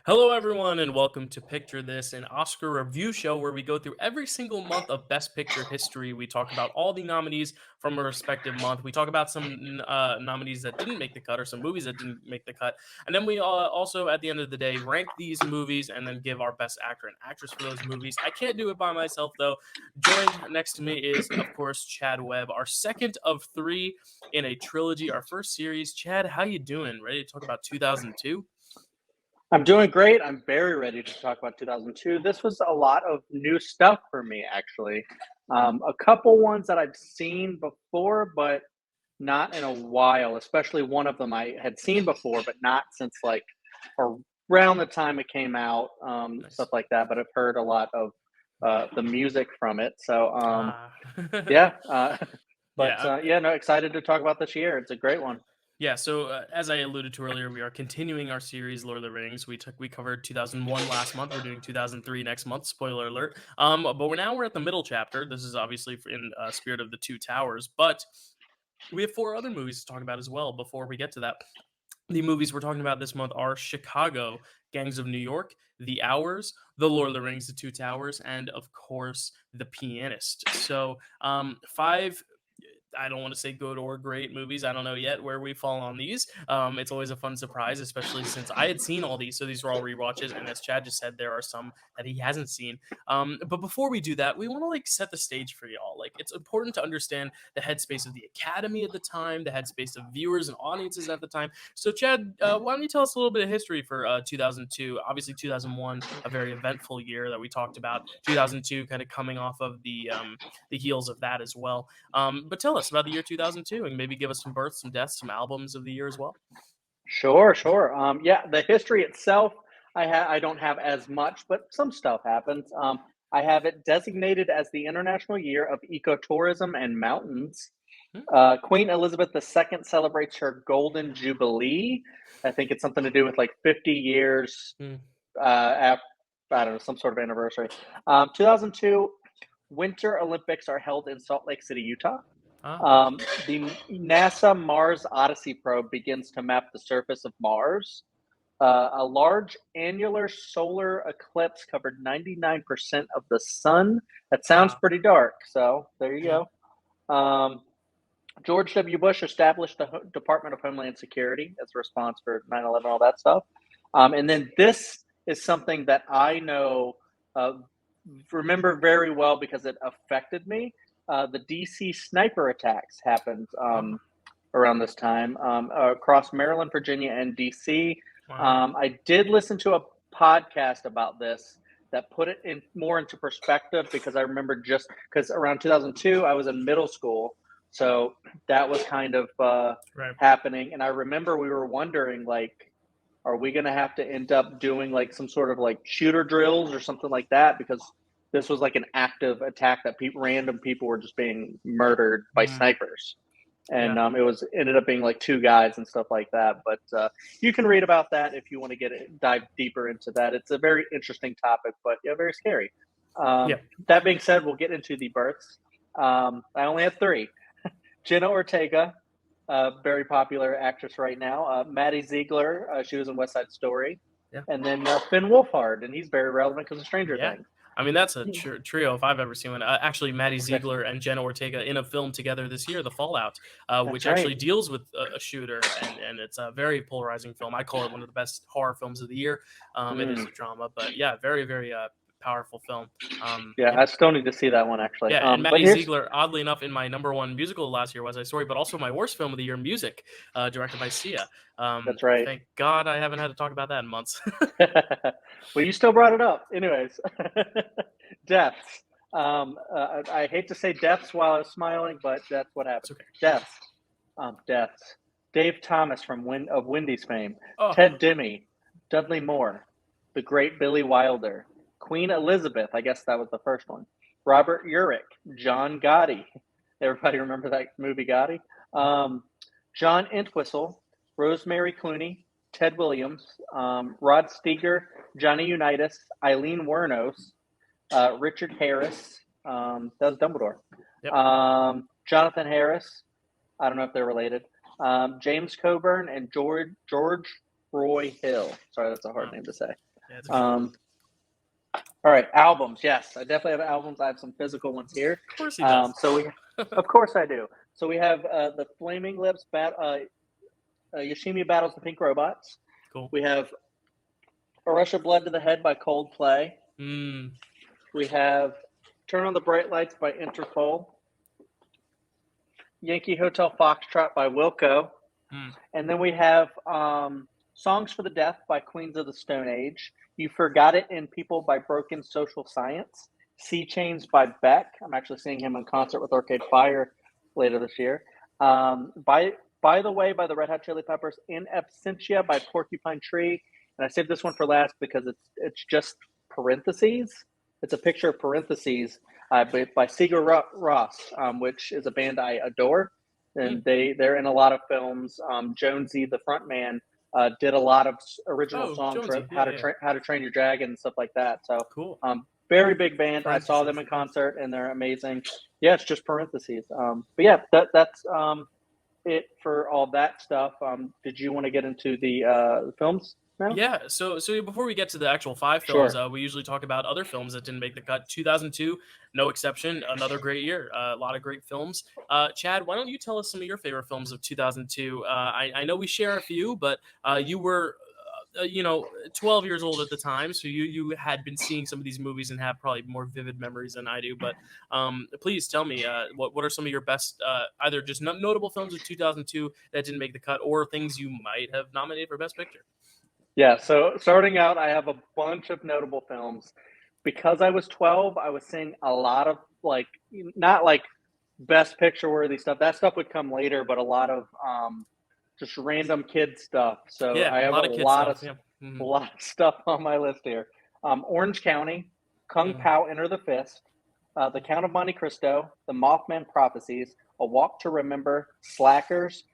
Hello, everyone, and welcome to Picture This, an Oscar review show where we go through every single month of Best Picture history. We talk about all the nominees from a respective month. We talk about some nominees that didn't make the cut or some movies that didn't make the cut. And then we also, at the end of the day, rank these movies and then give our best actor and actress for those movies. I can't do it by myself, though. Joined next to me is, of course, Chad Webb, our second of three in a trilogy, our first series. Chad, how you doing? Ready to talk about 2002? I'm doing great. I'm very ready to talk about 2002. This was a lot of new stuff for me, actually. A couple ones that I've seen before, but not in a while. Especially one of them I had seen before, but not since like around the time it came out, stuff Nice. like that. But I've heard a lot of the music from it. So Ah. yeah, Yeah, yeah, no, excited to talk about this year. It's a great one. yeah. So as I alluded to earlier, we are continuing our series, Lord of the Rings. We covered 2001 last month. We're doing 2003 next month. Spoiler alert. But we're at the middle chapter. This is obviously in spirit of the Two Towers, but we have four other movies to talk about as well. Before we get to that, the movies we're talking about this month are Chicago, Gangs of New York, The Hours, The Lord of the Rings, The Two Towers, and of course, The Pianist. So, five. I don't want to say good or great movies. I don't know yet where we fall on these. It's always a fun surprise, especially since I had seen all these. So these were all rewatches. And as Chad just said, there are some that he hasn't seen. But before we do that, we want to like set the stage for y'all. Like it's important to understand the headspace of the Academy at the time, the headspace of viewers and audiences at the time. So Chad, why don't you tell us a little bit of history for 2002? Obviously, 2001, a very eventful year that we talked about. 2002, kind of coming off of the heels of that as well. But tell us about the year 2002 and maybe give us some births, some deaths, some albums of the year as well. Sure, sure. Yeah, the history itself, I don't have as much, but some stuff happens. I have it designated as the International Year of Ecotourism and Mountains. Hmm? Queen Elizabeth II celebrates her Golden Jubilee. I think it's something to do with like 50 years Hmm. after, I don't know, some sort of anniversary. 2002, Winter Olympics are held in Salt Lake City, Utah. Ah, The NASA Mars Odyssey probe begins to map the surface of Mars. A large annular solar eclipse covered 99% of the sun. That sounds wow. pretty dark. So there you Yeah. go. George W. Bush established the Department of Homeland Security as a response for 9/11, all that stuff. And then this is something that I know, uh, remember very well because it affected me. The DC sniper attacks happened Ah, around this time across Maryland, Virginia, and DC. wow. I did listen to a podcast about this that put it in more into perspective because I remember just because around 2002 I was in middle school, so that was kind of Right. happening, and I remember we were wondering like, are we going to have to end up doing like some sort of like shooter drills or something like that because this was like an active attack that random people were just being murdered by Mm, snipers, and yeah. it was ended up being like two guys and stuff like that. But you can read about that if you want to dive deeper into that. It's a very interesting topic, but yeah, very scary. Yeah. That being said, we'll get into the births. I only have three. Jenna Ortega, very popular actress right now. Maddie Ziegler, she was in West Side Story, Yeah. and then Finn Wolfhard, and he's very relevant because of Stranger Yeah. Things. I mean, that's a trio if I've ever seen one. Actually, Maddie Exactly. Ziegler and Jenna Ortega in a film together this year, The Fallout, That's which right. actually deals with a shooter, and it's a very polarizing film. I call it one of the best horror films of the year. It is Mm. a drama, but yeah, very, very powerful film. Yeah, Yeah. I still need to see that one actually. Yeah, and But Maddie here's Ziegler, oddly enough, in my number one musical last year, was I Story, but also my worst film of the year, Music, directed by Sia. that's right. Thank God I haven't had to talk about that in months. Well, you still brought it up. Anyways, deaths. I hate to say deaths while I was smiling, but that's what It's happened. okay. Deaths. Deaths. Dave Thomas from of Wendy's fame. Oh, Ted Demme. Dudley Moore. The great Billy Wilder. Queen Elizabeth. I guess that was the first one. Robert Urich. John Gotti. Everybody remember that movie Gotti? Um, John Entwistle. Rosemary Clooney. Ted Williams, Rod Steiger, Johnny Unitas, Eileen Wuornos, Richard Harris, that was Dumbledore, yep. Jonathan Harris, I don't know if they're related, James Coburn, and George Roy Hill. Sorry, that's a hard Wow. name to say. Yeah, it's a good one. All right, albums. Yes, I definitely have albums. I have some physical ones here. Of course he does. Of course I do. So we have the Flaming Lips, Yoshimi Battles the Pink Robots. Cool. We have A Rush of Blood to the Head by Coldplay. We have Turn on the Bright Lights by Interpol. Yankee Hotel Foxtrot by Wilco. And then we have Songs for the Deaf by Queens of the Stone Age. You Forgot It in People by Broken Social Science. Sea Chains by Beck. I'm actually seeing him in concert with Arcade Fire later this year. By the Way by the Red Hot Chili Peppers. In Absentia by Porcupine Tree. And I saved this one for last because it's just parentheses. It's a picture of parentheses by Sigur Rós, which is a band I adore. And they're in a lot of films. Jonesy, the front man, did a lot of original songs for How to Train Your Dragon and stuff like that. So cool. Very big band. I saw them in concert and they're amazing. Yeah, it's just parentheses. But yeah, that's it for all that stuff. Did you want to get into the films now? Yeah, so before we get to the actual 5 films, we usually talk about other films that didn't make the cut. 2002, no exception, another great year. A lot of great films. Chad, why don't you tell us some of your favorite films of 2002? I know we share a few, but you were 12 years old at the time, so you had been seeing some of these movies and have probably more vivid memories than I do. But please tell me, what are some of your best, either just notable films of 2002 that didn't make the cut, or things you might have nominated for Best Picture? Yeah, so starting out, I have a bunch of notable films. Because I was 12, I was seeing a lot of, not like Best Picture worthy stuff. That stuff would come later, but a lot of just random kid stuff. So yeah, I have a lot of stuff on my list here. Orange County, Kung Pao Enter the Fist, The Count of Monte Cristo, The Mothman Prophecies, A Walk to Remember, Slackers,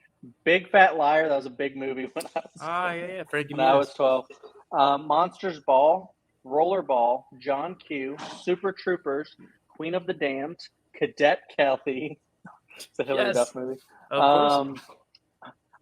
Big Fat Liar. That was a big movie when I was 12. Monsters Ball, Rollerball, John Q, Super Troopers, Queen of the Damned, Cadet Kelly. It's a Hilary Duff movie. Of course.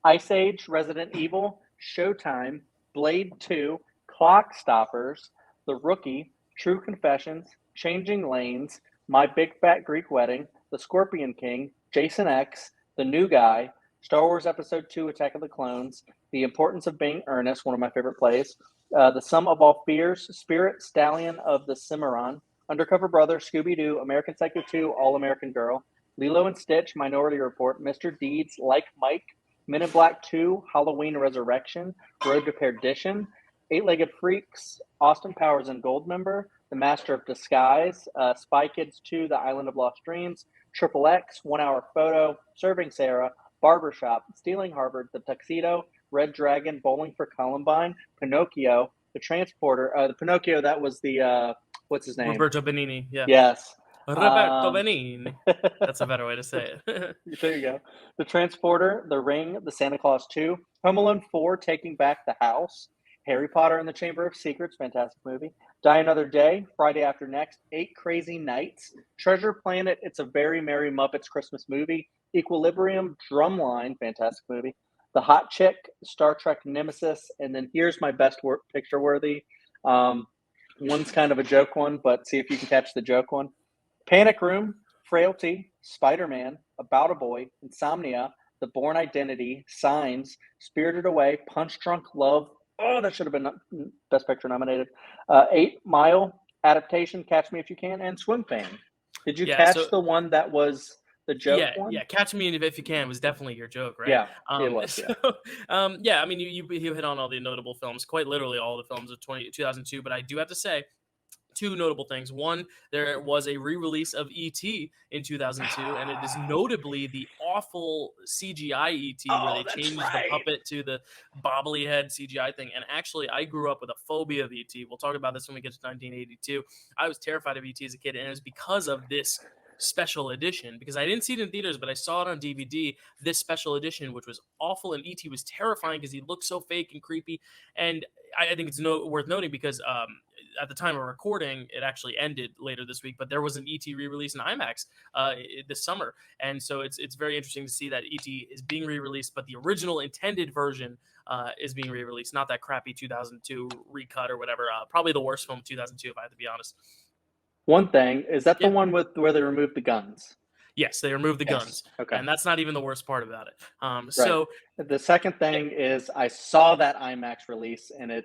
Ice Age, Resident Evil, Showtime, Blade 2, Clock Stoppers, The Rookie, True Confessions, Changing Lanes, My Big Fat Greek Wedding, The Scorpion King, Jason X, The New Guy, Star Wars Episode 2, Attack of the Clones, The Importance of Being Earnest, one of my favorite plays, The Sum of All Fears, Spirit Stallion of the Cimarron, Undercover Brother, Scooby-Doo, American Psycho 2, All-American Girl, Lilo and Stitch, Minority Report, Mr. Deeds, Like Mike, Men in Black 2, Halloween Resurrection, Road to Perdition, Eight-Legged Freaks, Austin Powers and Goldmember, The Master of Disguise, Spy Kids 2, The Island of Lost Dreams, Triple X, 1 Hour Photo, Serving Sarah, Barbershop, Stealing Harvard, The Tuxedo, Red Dragon, Bowling for Columbine, Pinocchio, The Transporter. The Pinocchio, that was the, what's his name? Roberto Benigni, yeah. Yes. Roberto Benigni. That's a better way to say it. There you go. The Transporter, The Ring, The Santa Claus 2, Home Alone 4, Taking Back the House, Harry Potter and the Chamber of Secrets, fantastic movie, Die Another Day, Friday After Next, 8 Crazy Nights, Treasure Planet, It's a Very Merry Muppets Christmas Movie, Equilibrium, Drumline, fantastic movie, The Hot Chick, Star Trek Nemesis, and then here's my best picture worthy. One's kind of a joke one, but see if you can catch the joke one. Panic Room, Frailty, Spider-Man, About a Boy, Insomnia, The Bourne Identity, Signs, Spirited Away, Punch Drunk Love. Oh, that should have been Best Picture nominated. 8 Mile, Adaptation, Catch Me If You Can, and Swim Fan. Did you catch the one that was the joke one? Yeah, Catch Me If You Can was definitely your joke, right? Yeah, it was. I mean, you hit on all the notable films, quite literally all the films of 2002, but I do have to say, 2 notable things. One, there was a re-release of E.T. in 2002, and it is notably the awful CGI E.T. where they changed the puppet to the bobbly head CGI thing. And actually, I grew up with a phobia of E.T. We'll talk about this when we get to 1982. I was terrified of E.T. as a kid, and it was because of this special edition, because I didn't see it in theaters, but I saw it on DVD, this special edition, which was awful, and E.T. was terrifying because he looked so fake and creepy. And I think it's worth noting because at the time of recording, it actually ended later this week, but there was an ET re-release in IMAX this summer, and so it's very interesting to see that ET is being re-released, but the original intended version is being re-released, not that crappy 2002 recut or whatever. Probably the worst film of 2002, if I have to be honest. One thing, is that the Yeah. one with where they removed the guns? Yes, they removed the Yes. guns, Okay. and that's not even the worst part about it. Right. So The second thing is I saw that IMAX release, and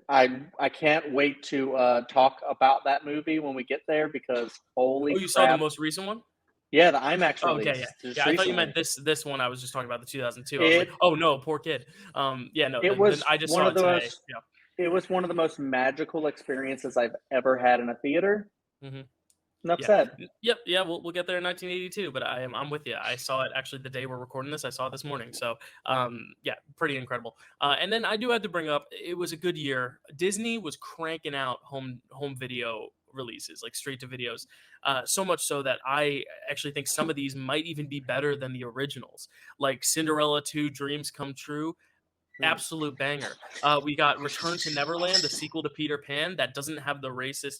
I can't wait to talk about that movie when we get there, because holy you saw the crap. most recent one? Yeah, the IMAX Oh, release. okay, Just yeah. I thought you recently. meant this one. I was just talking about the 2002. I was like, oh no, poor kid. Yeah, no. It Then was I just one saw of it the today. most. It was one of the most magical experiences I've ever had in a theater. Yeah. Enough said. Yep. Yeah. We'll get there in 1982. But I'm with you. I saw it actually the day we're recording this. I saw it this morning. So yeah, pretty incredible. And then I do have to bring up, it was a good year. Disney was cranking out home video releases, like straight to videos. So much so that I actually think some of these might even be better than the originals, like Cinderella 2 Dreams Come True. Absolute banger. We got Return to Neverland, the sequel to Peter Pan that doesn't have the racist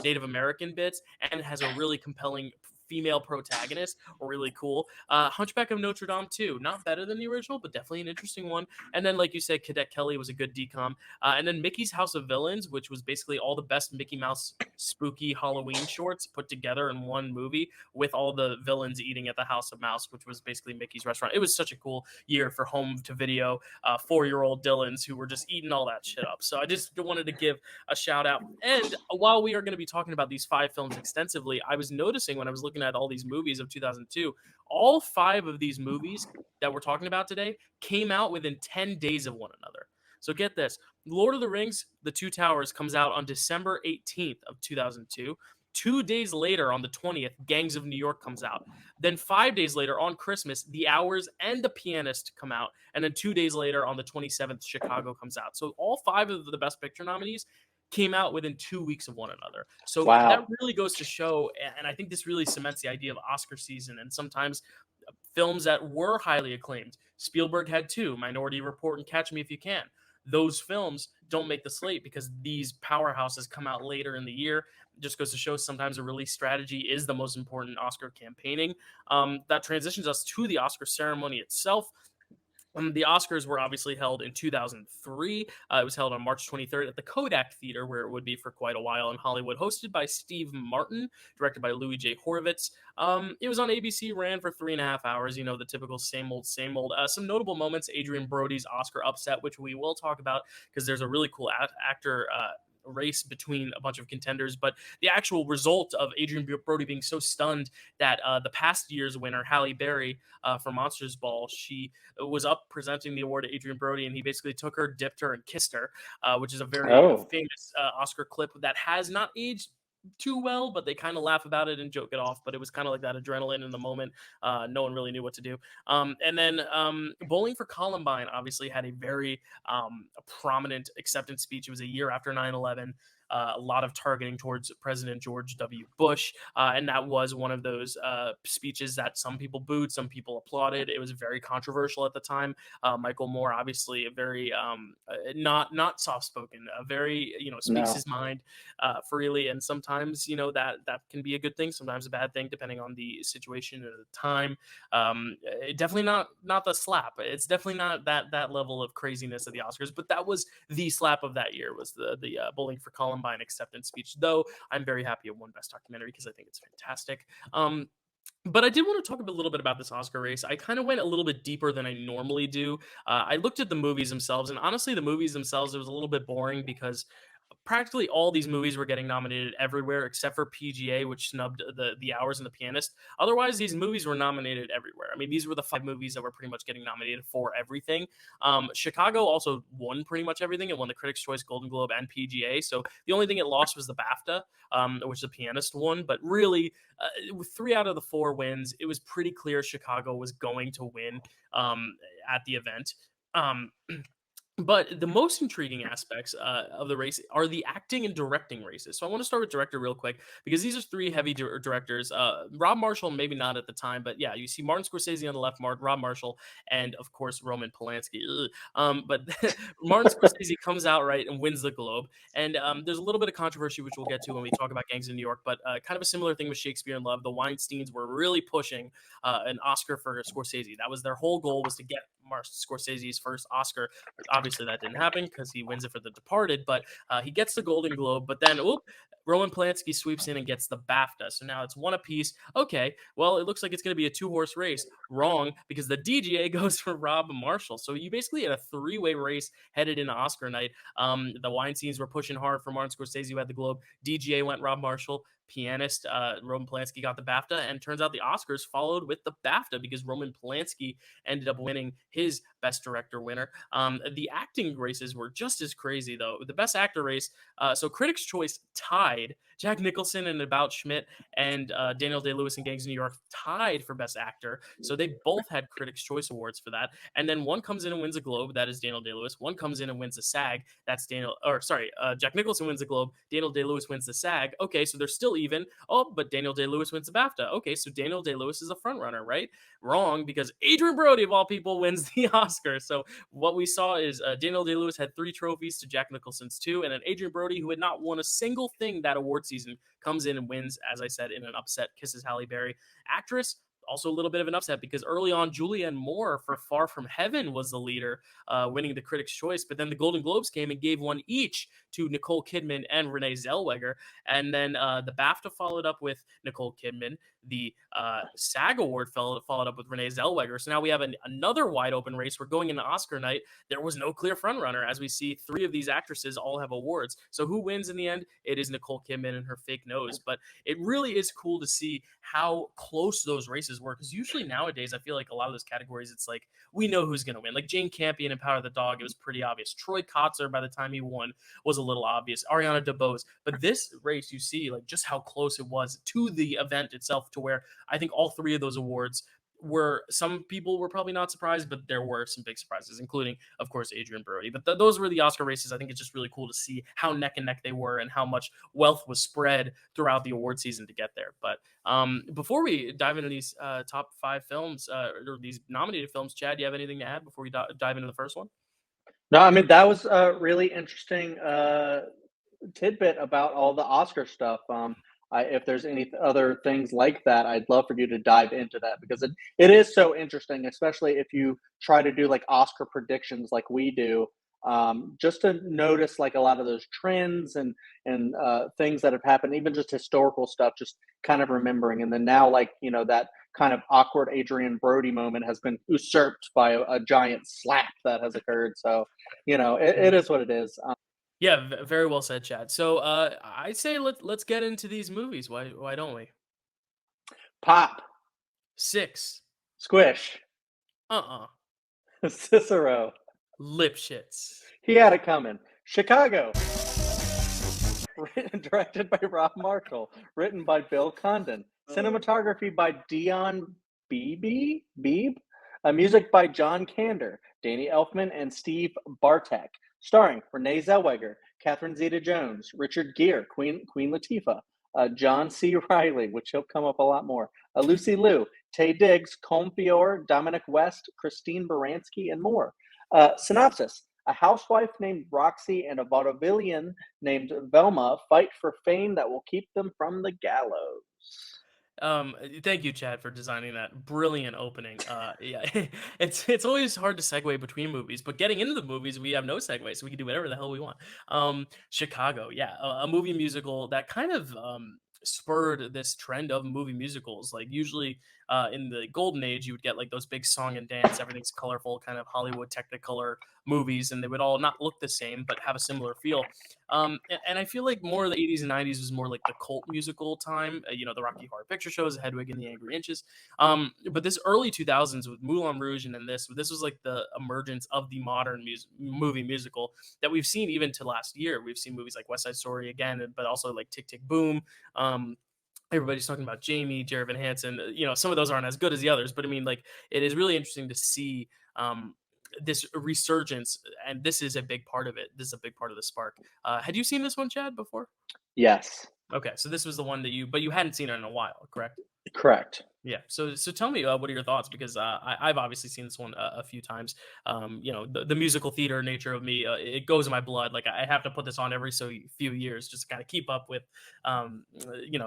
Native American bits and has a really compelling female protagonist. Really cool. Hunchback of Notre Dame 2, not better than the original, but definitely an interesting one. And then, like you said, Cadet Kelly was a good decom. And then Mickey's House of Villains, which was basically all the best Mickey Mouse spooky Halloween shorts put together in one movie with all the villains eating at the House of Mouse, which was basically Mickey's restaurant. It was such a cool year for home to video 4-year-old Dylans who were just eating all that shit up. So I just wanted to give a shout out. And while we are going to be talking about these 5 films extensively, I was noticing when I was looking at all these movies of 2002, all 5 of these movies that we're talking about today came out within 10 days of one another. So get this. Lord of the Rings, The Two Towers comes out on December 18th of 2002. 2 days later, on the 20th, Gangs of New York comes out. Then 5 days later, on Christmas, The Hours and The Pianist come out. And then 2 days later, on the 27th, Chicago comes out. So all 5 of the Best Picture nominees came out within 2 weeks of one another. So that really goes to show, and I think this really cements the idea of Oscar season and sometimes films that were highly acclaimed. Spielberg had 2, Minority Report and Catch Me If You Can. Those films don't make the slate because these powerhouses come out later in the year. It just goes to show sometimes a release strategy is the most important Oscar campaigning. That transitions us to the Oscar ceremony itself. The Oscars were obviously held in 2003. It was held on March 23rd at the Kodak Theater, where it would be for quite a while in Hollywood, hosted by Steve Martin, directed by Louis J. Horvitz. It was on ABC, ran for 3.5 hours, the typical same old, same old. Some notable moments, Adrian Brody's Oscar upset, which we will talk about because there's a really cool actor race between a bunch of contenders, but the actual result of Adrian Brody being so stunned that the past year's winner, Halle Berry for Monsters Ball, she was up presenting the award to Adrian Brody, and he basically took her, dipped her, and kissed her, which is a very famous Oscar clip that has not aged too well, but they kind of laugh about it and joke it off. But it was kind of like that adrenaline in the moment. No one really knew what to do. And then Bowling for Columbine obviously had a very prominent acceptance speech. It was a year after 9/11. A lot of targeting towards President George W. Bush. And that was one of those speeches that some people booed, some people applauded. It was very controversial at the time. Michael Moore, obviously, a very not soft-spoken, very, speaks his mind freely. And sometimes, that can be a good thing, sometimes a bad thing, depending on the situation at the time. Definitely not the slap. It's definitely not that level of craziness of the Oscars, but that was the slap of that year, was the Bowling for Columbine acceptance speech, though I'm very happy it won Best Documentary because I think it's fantastic. But I did want to talk a little bit about this Oscar race. I kind of went a little bit deeper than I normally do. I looked at the movies themselves, and honestly, the movies themselves, it was a little bit boring because practically all these movies were getting nominated everywhere except for PGA, which snubbed the Hours and The Pianist. Otherwise, these movies were nominated everywhere. I mean, these were the 5 movies that were pretty much getting nominated for everything. Chicago also won pretty much everything. It won the Critics' Choice, Golden Globe, and PGA. So the only thing it lost was the BAFTA, which The Pianist won. But really, with 3 out of the 4 wins, it was pretty clear Chicago was going to win at the event. But the most intriguing aspects of the race are the acting and directing races. So I want to start with director real quick because these are three heavy directors. Rob Marshall, maybe not at the time, but yeah, you see Martin Scorsese on the left, Rob Marshall, and of course Roman Polanski. Ugh. But Martin Scorsese comes out right and wins the Globe. And there's a little bit of controversy, which we'll get to when we talk about Gangs of New York. But kind of a similar thing with Shakespeare in Love. The Weinsteins were really pushing an Oscar for Scorsese. That was their whole goal, was to get Martin Scorsese's first Oscar. Obviously, that didn't happen because he wins it for The Departed, but he gets the Golden Globe. But then, Roman Polanski sweeps in and gets the BAFTA. So now it's one apiece. Okay, well, it looks like it's going to be a two-horse race. Wrong, because the DGA goes for Rob Marshall. So you basically had a three-way race headed into Oscar night. The Weinsteins were pushing hard for Martin Scorsese, who had the Globe. DGA went Rob Marshall. Pianist, Roman Polanski got the BAFTA, and turns out the Oscars followed with the BAFTA because Roman Polanski ended up winning his Best Director winner. The acting races were just as crazy, though. The Best Actor race, so Critics' Choice tied. Jack Nicholson in About Schmidt and Daniel Day-Lewis in Gangs of New York tied for Best Actor. So they both had Critics' Choice Awards for that. And then one comes in and wins a Globe. That is Daniel Day-Lewis. One comes in and wins a SAG. That's Jack Nicholson wins the Globe. Daniel Day-Lewis wins the SAG. Okay, so they're still even. Oh, but Daniel Day-Lewis wins the BAFTA. Okay, so Daniel Day-Lewis is a front runner, right? Wrong, because Adrian Brody, of all people, wins the Oscar. So what we saw is Daniel Day-Lewis had 3 trophies to Jack Nicholson's 2, and then Adrian Brody, who had not won a single thing that award season, comes in and wins, as I said, in an upset, kisses Halle Berry. Actress, also a little bit of an upset because early on, Julianne Moore for Far From Heaven was the leader, winning the Critics' Choice. But then the Golden Globes came and gave one each to Nicole Kidman and Renee Zellweger. And then the BAFTA followed up with Nicole Kidman. The SAG Award followed up with Renee Zellweger. So now we have another wide open race. We're going into Oscar night. There was no clear frontrunner, as we see 3 of these actresses all have awards. So who wins in the end? It is Nicole Kidman and her fake nose. But it really is cool to see how close those races were, because usually nowadays I feel like a lot of those categories, it's like we know who's going to win. Like Jane Campion in Power of the Dog, it was pretty obvious. Troy Kotzer, by the time he won, was a little obvious. Ariana DeBose. But this race, you see like just how close it was to the event itself, to where I think all 3 of those awards were, some people were probably not surprised, but there were some big surprises, including, of course, Adrian Brody. But those were the Oscar races. I think it's just really cool to see how neck and neck they were and how much wealth was spread throughout the award season to get there. But before we dive into these top 5 films, or these nominated films, Chad, do you have anything to add before we dive into the first one? No, I mean, that was a really interesting tidbit about all the Oscar stuff. If there's any other things like that, I'd love for you to dive into that, because it is so interesting, especially if you try to do like Oscar predictions like we do. Just to notice like a lot of those trends and things that have happened, even just historical stuff, just kind of remembering. And then now, like, that kind of awkward Adrian Brody moment has been usurped by a giant slap that has occurred. So, it is what it is. Yeah, very well said, Chad. So I say let's get into these movies. Why don't we? Pop, 6. Squish, Uh-uh. Cicero. Lipschitz. He had it coming. Chicago. Written, directed by Rob Marshall. Written by Bill Condon. Cinematography by Dion Beebe. Music by John Kander, Danny Elfman, and Steve Bartek. Starring Renee Zellweger, Catherine Zeta-Jones, Richard Gere, Queen Latifah, John C. Reilly, which he'll come up a lot more, Lucy Liu, Taye Diggs, Colm Feore, Dominic West, Christine Baranski, and more. Synopsis: a housewife named Roxy and a vaudevillian named Velma fight for fame that will keep them from the gallows. Thank you, Chad, for designing that brilliant opening. Yeah, it's always hard to segue between movies, but getting into the movies, we have no segue, so we can do whatever the hell we want. Chicago, yeah, a movie musical that kind of spurred this trend of movie musicals. Like usually, in the golden age, you would get like those big song and dance, everything's colorful, kind of Hollywood Technicolor movies, and they would all not look the same but have a similar feel. And I feel like more of the 80s and 90s was more like the cult musical time, the Rocky Horror Picture Shows, Hedwig and the Angry Inches. But this early 2000s with Moulin Rouge, and then this was like the emergence of the modern movie musical that we've seen even to last year. We've seen movies like West Side Story again, but also like Tick Tick Boom. Everybody's talking about Jamie, Jared Van Hansen. Some of those aren't as good as the others, but I mean, like, it is really interesting to see this resurgence, and this is a big part of it. This is a big part of the spark. Had you seen this one, Chad, before? Yes, Okay, so this was the one that you hadn't seen it in a while, correct? correct. Yeah. So tell me, what are your thoughts? Because I've obviously seen this one a few times. The musical theater nature of me, it goes in my blood. Like I have to put this on every so few years just to kind of keep up with,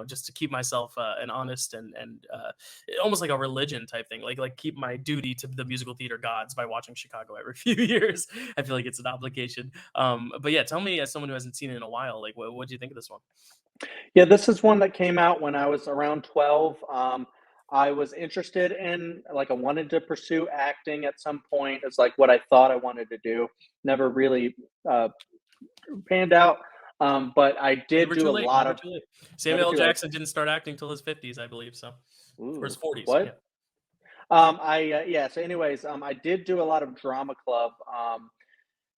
just to keep myself an honest and almost like a religion type thing. Like keep my duty to the musical theater gods by watching Chicago every few years. I feel like it's an obligation. But yeah, tell me as someone who hasn't seen it in a while, like what do you think of this one? Yeah, this is one that came out when I was around 12. I was interested in, like, I wanted to pursue acting at some point. It's like what I thought I wanted to do. Never really uh, panned out. But I did Never do too a late. lot Never of, too late. never Samuel L. too late. Jackson didn't start acting till his 50s, I believe. So or his Ooh, 40s. Yeah. what? Yeah. So, anyways, I did do a lot of drama club.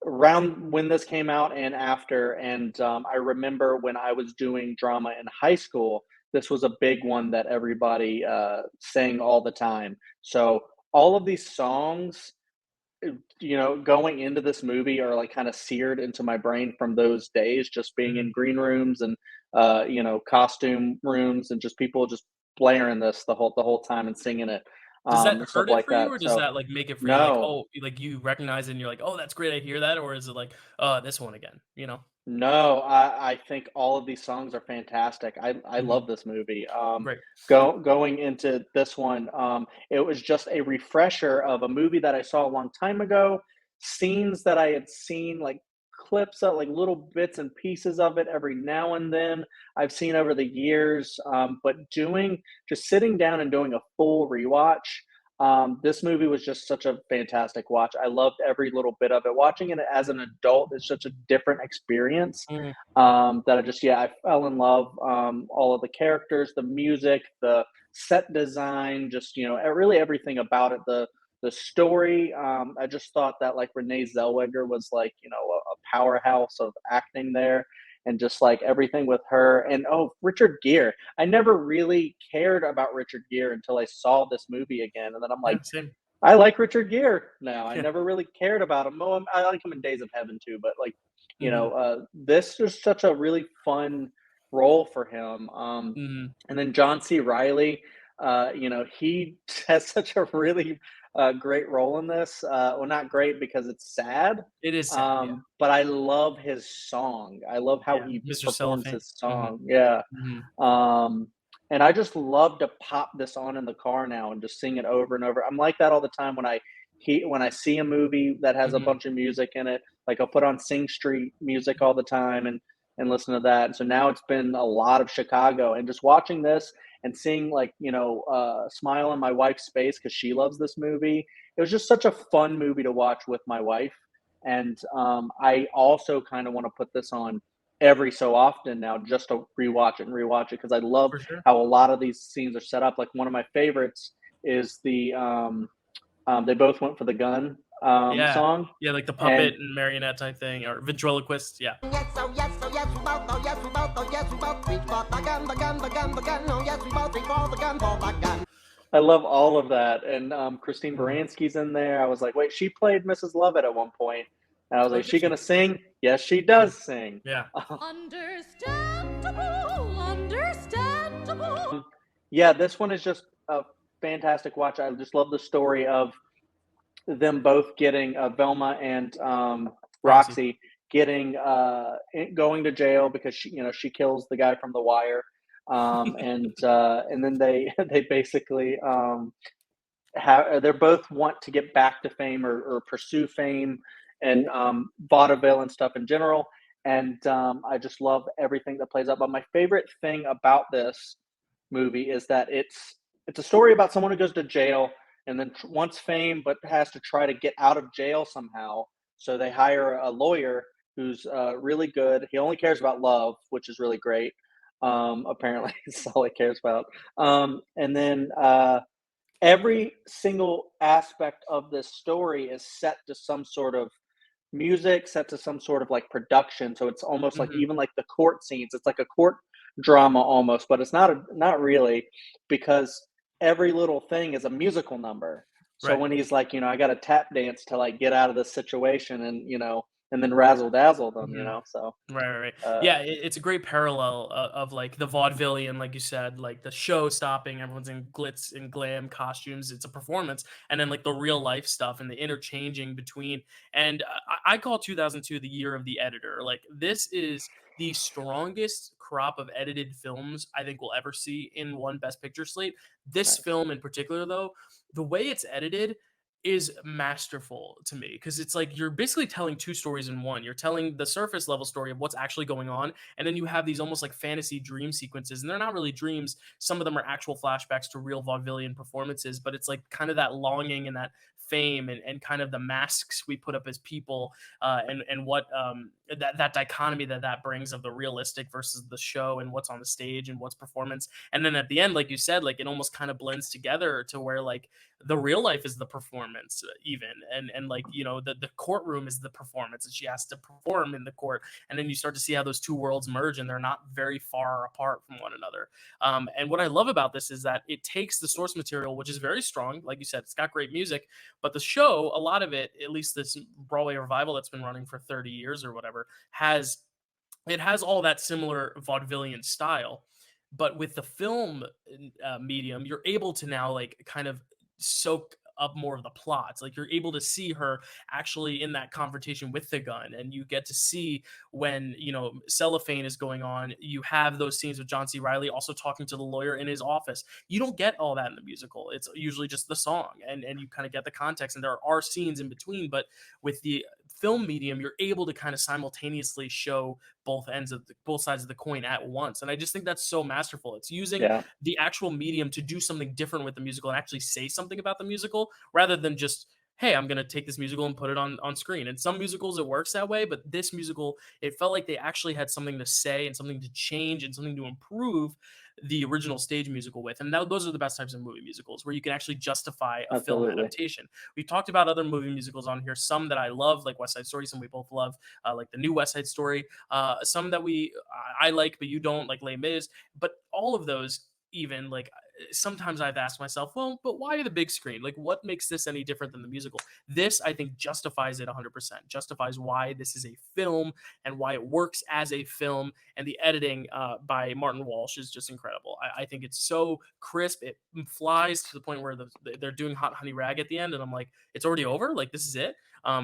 Around when this came out and after. And I remember when I was doing drama in high school, this was a big one that everybody sang all the time. So all of these songs, going into this movie are like kind of seared into my brain from those days, just being Mhm. in green rooms and costume rooms and just people just blaring this the whole time and singing it, Does that and stuff hurt it like for you, that. or does So that, like, make it for you, like, no, oh, like, you recognize it and you're like, "Oh, that's great, I hear that," or is it like, "Oh, this one again," you know? No, I think all of these songs are fantastic. I Mhm. love this movie. Great. Going into this one, it was just a refresher of a movie that I saw a long time ago, scenes that I had seen, like clips of, like little bits and pieces of it every now and then. I've seen over the years, but doing just sitting down and doing a full rewatch. This movie was just such a fantastic watch. I loved every little bit of it. Watching it as an adult is such a different experience, Mhm. that I fell in love. All of the characters, the music, the set design, just really everything about it. The story. I just thought that like Renee Zellweger was like a powerhouse of acting there, and just like everything with her. And oh, Richard Gere. I never really cared about Richard Gere until I saw this movie again, and then I'm like, Yeah, same. I like Richard Gere now. I Yeah. never really cared about him. Oh, I like him in Days of Heaven too, but like, Mhm. this is such a really fun role for him. Mhm. And then John C. Riley, he has such a really great role in this. Well, not great because it's sad, It is sad, yeah. but I love his song. I love how Yeah, he Mr. performs Cellophane. his Mhm. song. Yeah. Mhm. Um, and I just love to pop this on in the car now and just sing it over and over. I'm like that all the time when I see a movie that has a Mhm. bunch of music in it. Like I'll put on Sing Street music all the time and listen to that. And so now it's been a lot of Chicago, and just watching this and seeing like smile on my wife's face because she loves this movie. It was just such a fun movie to watch with my wife, and I also kind of want to put this on every so often now just to rewatch it because I love For sure. how a lot of these scenes are set up. Like one of my favorites is they both went for the gun Yeah. song, Yeah, like the and puppet and marionette type thing or ventriloquist, yeah. Yes, oh yes, oh yes, we both, oh yes, we both, oh yes, we both reach for the gun, the gun, the gun, the gun, oh yes, we both reach for the gun, for the gun. I love all of that. And Christine Mhm. Baranski's in there. I was like, wait, she played Mrs. Lovett at one point, and I was Oh, like, did she she? gonna sing? Yes, she Yeah. does sing. Yeah. Understandable, understandable. Yeah, this one is just a fantastic watch. I just love the story of them both getting Velma and Roxy. Roxy getting going to jail because she kills the guy from The Wire, and then they they basically they both want to get back to fame or pursue fame and vaudeville and stuff in general. And I just love everything that plays out. But my favorite thing about this movie is that it's a story about someone who goes to jail and then wants fame but has to try to get out of jail somehow. So they hire a lawyer who's really good. He only cares about love, which is really great. Apparently, that's all he cares about. And then every single aspect of this story is set to some sort of music, set to some sort of like production. So it's almost like Mhm. even like the court scenes, it's like a court drama almost, but it's not really, because every little thing is a musical number. So Right. when he's like, I got to tap dance to like get out of this situation, and and then razzle dazzle them, Mhm. So Right. uh, Yeah, it's a great parallel of like the vaudevillian, like you said, like the show stopping, everyone's in glitz and glam costumes. It's a performance, and then like the real life stuff and the interchanging between. And I call 2002 the year of the editor. Like this is the strongest crop of edited films I think we'll ever see in one Best Picture slate. This nice. film in particular, though, the way it's edited is masterful to me because it's like you're basically telling two stories in one. You're telling the surface level story of what's actually going on, and then you have these almost like fantasy dream sequences, and they're not really dreams. Some of them are actual flashbacks to real vaudevillian performances, but it's like kind of that longing and that fame and kind of the masks we put up as people, and what that dichotomy that brings of the realistic versus the show and what's on the stage and what's performance. And then at the end, like you said, like it almost kind of blends together to where like the real life is the performance even, and like the courtroom is the performance, and she has to perform in the court, and then you start to see how those two worlds merge, and they're not very far apart from one another. And what I love about this is that it takes the source material, which is very strong, like you said, it's got great music, but the show, a lot of it, at least this Broadway revival that's been running for 30 years or whatever, has all that similar vaudevillian style. But with the film medium, you're able to now like kind of soak up more of the plots. Like you're able to see her actually in that confrontation with the gun, and you get to see when cellophane is going on. You have those scenes with John C. Reilly also talking to the lawyer in his office. You don't get all that in the musical. It's usually just the song, and you kind of get the context, and there are scenes in between. But with the film medium, you're able to kind of simultaneously show both sides of the coin at once, and I just think that's so masterful. It's using Yeah, the actual medium to do something different with the musical and actually say something about the musical rather than just, hey, I'm going to take this musical and put it on screen. And some musicals it works that way, but this musical, it felt like they actually had something to say and something to change and something to improve the original stage musical with. And those are the best types of movie musicals where you can actually justify a film absolutely. adaptation. We've talked about other movie musicals on here, some that I love, like West Side Story, some we both love, like the new West Side Story, some that I like, but you don't, like Les Mis. But all of those, even like sometimes I've asked myself, well, but why the big screen? Like, what makes this any different than the musical? This, I think, justifies it 100%. Justifies why this is a film and why it works as a film. And the editing by Martin Walsh is just incredible. I think it's so crisp. It flies to the point where they're doing Hot Honey Rag at the end, and I'm like, it's already over. Like, this is it.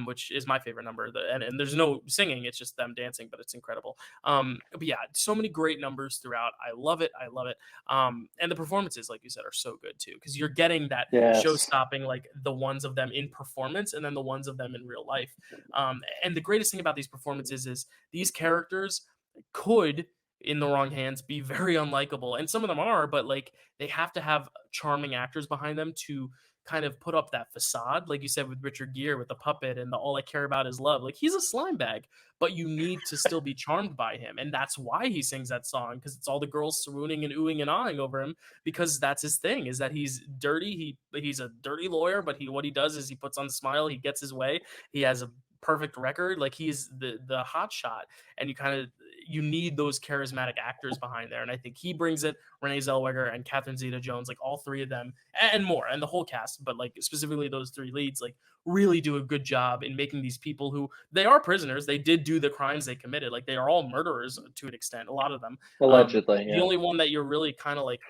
Which is my favorite number. And there's no singing; it's just them dancing, but it's incredible. But yeah, so many great numbers throughout. I love it. I love it. And the performances, like you said, are so good too, because you're getting that show Yes, stopping, like the ones of them in performance and then the ones of them in real life. And the greatest thing about these performances is these characters could, in the wrong hands, be very unlikable, and some of them are, but like they have to have charming actors behind them to kind of put up that facade, like you said with Richard Gere with the puppet and the all I care about is love. Like he's a slime bag, but you need to still be charmed by him, and that's why he sings that song, because it's all the girls swooning and oohing and ahhing over him, because that's his thing, is that he's dirty. He's a dirty lawyer, but what he does is he puts on the smile, he gets his way, he has a perfect record, like he's the hot shot, and you need those charismatic actors behind there, and I think he brings it. Renee Zellweger and Catherine Zeta-Jones, like all three of them, and more, and the whole cast, but like specifically those three leads, like really do a good job in making these people, who they are prisoners, they did do the crimes they committed, like they are all murderers to an extent, a lot of them. allegedly. The Yeah, only one that you're really kind of like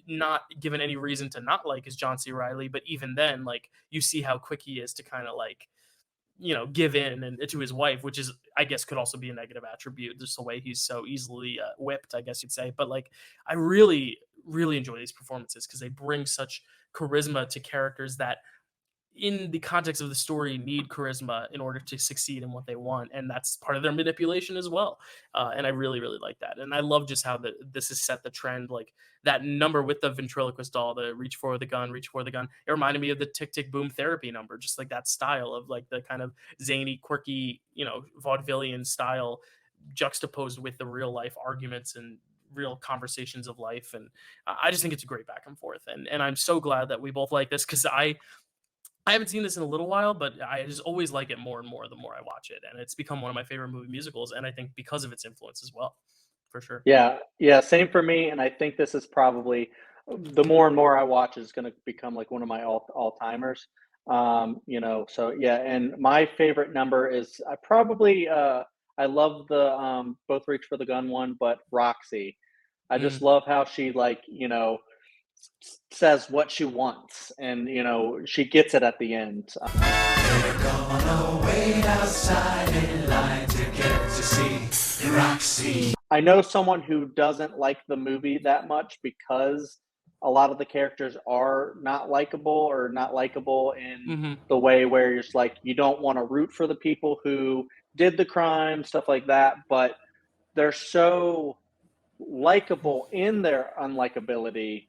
not given any reason to not like is John C. Reilly, but even then, like you see how quick he is to kind of like give in and to his wife, which is, I guess, could also be a negative attribute, just the way he's so easily whipped, I guess you'd say. But like, I really, really enjoy these performances because they bring such charisma to characters that, in the context of the story, need charisma in order to succeed in what they want, and that's part of their manipulation as well. And I really, really like that, and I love just how this has set the trend. Like that number with the ventriloquist doll, the reach for the gun, reach for the gun. It reminded me of the Tick Tick Boom therapy number, just like that style of like the kind of zany, quirky, vaudevillian style, juxtaposed with the real life arguments and real conversations of life. And I just think it's a great back and forth, and I'm so glad that we both like this, because I haven't seen this in a little while, but I just always like it more and more the more I watch it, and it's become one of my favorite movie musicals, and I think because of its influence as well, for sure. yeah, yeah. Same for me, and I think this is probably the more and more I watch is going to become like one of my all timers. So yeah, and my favorite number is I probably I love the both reach for the gun one, but Roxy. I just Mm. love how she says what she wants, and she gets it at the end. They're gonna wait outside in line to get to see Roxy. I know someone who doesn't like the movie that much because a lot of the characters are not likable in the way where you're just like, you don't want to root for the people who did the crime, stuff like that, but they're so likable in their unlikability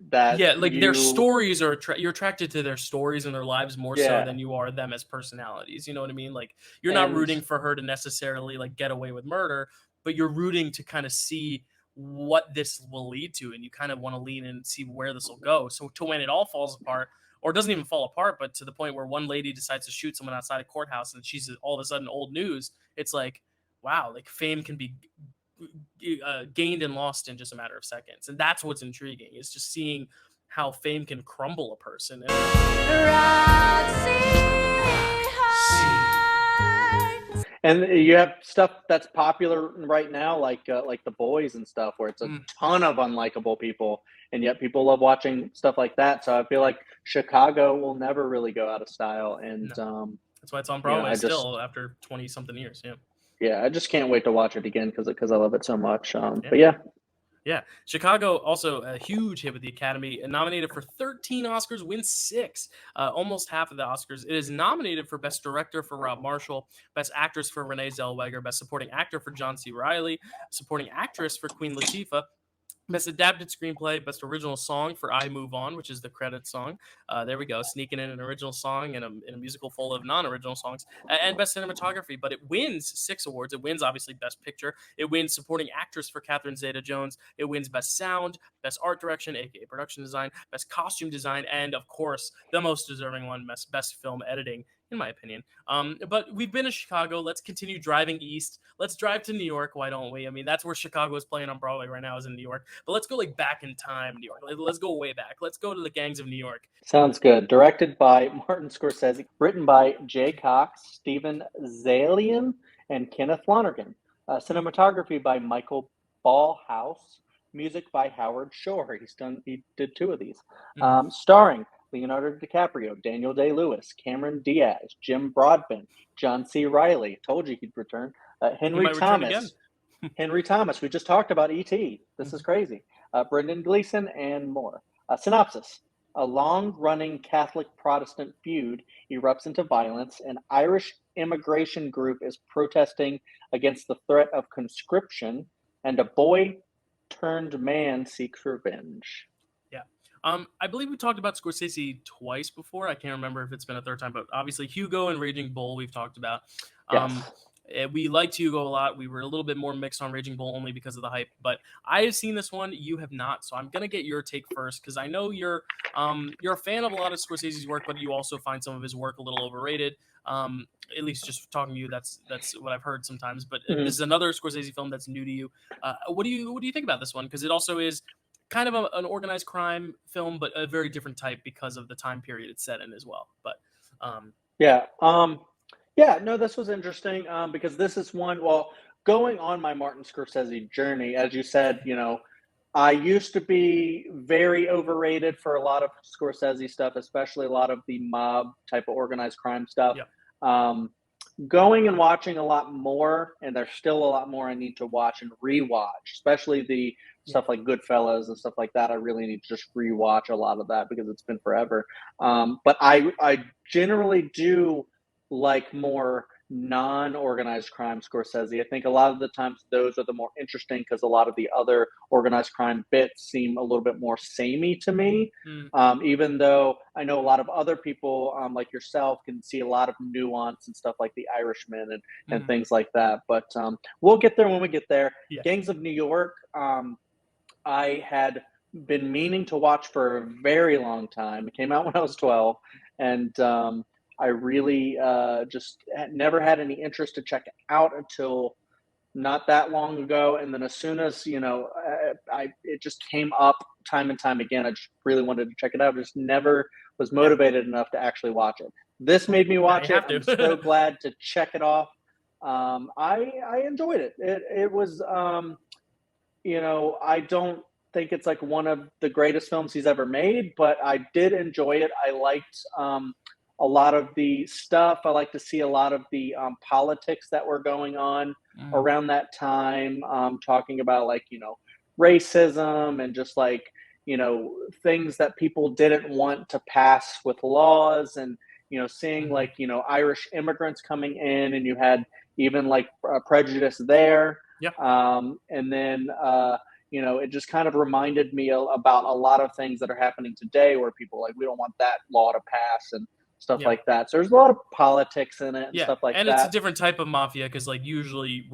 that Yeah, like their stories are you're attracted to their stories and their lives more so Yeah. than you are them as personalities. You know what I mean? Like you're not And rooting for her to necessarily like get away with murder, but you're rooting to kind of see what this will lead to, and you kind of want to lean in and see where this will go. So to when it all falls apart, or doesn't even fall apart, but to the point where one lady decides to shoot someone outside a courthouse and she's all of a sudden old news, it's like, wow, like fame can be gained and lost in just a matter of seconds, and that's what's intriguing. Is just seeing how fame can crumble a person. And you have stuff that's popular right now, like The Boys and stuff, where it's a ton of unlikable people, and yet people love watching stuff like that. So I feel like Chicago will never really go out of style, and that's why it's on Broadway still after 20 something years. Yeah, I just can't wait to watch it again because I love it so much. But yeah. Yeah, Chicago also a huge hit with the Academy, nominated for 13 Oscars, wins 6, almost half of the Oscars. It is nominated for Best Director for Rob Marshall, Best Actress for Renee Zellweger, Best Supporting Actor for John C. Reilly, Supporting Actress for Queen Latifah, Best Adapted Screenplay, Best Original Song for I Move On, which is the credit song. There we go, sneaking in an original song in a musical full of non-original songs. And Best Cinematography, but it wins 6 awards. It wins, obviously, Best Picture. It wins Supporting Actress for Catherine Zeta-Jones. It wins Best Sound, Best Art Direction, aka Production Design, Best Costume Design, and, of course, the most deserving one, Best Film Editing, in my opinion. But we've been to Chicago. Let's continue driving east. Let's drive to New York. Why don't we? I mean, that's where Chicago is playing on Broadway right now, is in New York. But let's go like back in time, New York. Let's go way back. Let's go to the Gangs of New York. Sounds good. Directed by Martin Scorsese. Written by Jay Cox, Stephen Zalian, and Kenneth Lonergan. Cinematography by Michael Ballhaus. Music by Howard Shore. He did 2 of these. Starring Leonardo DiCaprio, Daniel Day-Lewis, Cameron Diaz, Jim Broadbent, John C. Reilly. Told you he'd return. Henry Thomas. Henry Thomas. We just talked about E.T. This is crazy. Brendan Gleeson and more. Synopsis. A long-running Catholic-Protestant feud erupts into violence. An Irish immigration group is protesting against the threat of conscription, and a boy-turned-man seeks revenge. I believe we talked about Scorsese twice before. I can't remember if it's been a third time, but obviously Hugo and Raging Bull we've talked about. Yes. We liked Hugo a lot. We were a little bit more mixed on Raging Bull only because of the hype, but I have seen this one. You have not, so I'm gonna get your take first because I know you're a fan of a lot of Scorsese's work, but you also find some of his work a little overrated. At least just talking to you, that's what I've heard sometimes. But this is another Scorsese film that's new to you. What do you think about this one? Because it also is kind of an organized crime film, but a very different type because of the time period it's set in as well. But no, this was interesting because this is one. Well, going on my Martin Scorsese journey, as you said, I used to be very overrated for a lot of Scorsese stuff, especially a lot of the mob type of organized crime stuff. Going and watching a lot more, and there's still a lot more I need to watch and rewatch, especially the stuff like Goodfellas and stuff like that. I really need to just rewatch a lot of that because it's been forever. But I generally do like more non-organized crime Scorsese. I think a lot of the times those are the more interesting because a lot of the other organized crime bits seem a little bit more samey to me. Even though I know a lot of other people like yourself can see a lot of nuance and stuff like The Irishman and things like that. But we'll get there when we get there. Gangs of New York, I had been meaning to watch for a very long time. It came out when I was 12, and I really just never had any interest to check it out until not that long ago, and then as soon as it just came up time and time again. I just really wanted to check it out. Just never was motivated enough to actually watch it. This made me watch you it. have to. I'm so glad to check it off. I enjoyed it. It was I don't think it's like one of the greatest films he's ever made, but I did enjoy it. I liked a lot of the stuff. I like to see a lot of the politics that were going on around that time, talking about racism and just things that people didn't want to pass with laws, and seeing Irish immigrants coming in, and you had even prejudice there. Yeah. And then it just kind of reminded me about a lot of things that are happening today, where people we don't want that law to pass and stuff like that. So there's a lot of politics in it and stuff like and that. it's a different type of mafia, because usually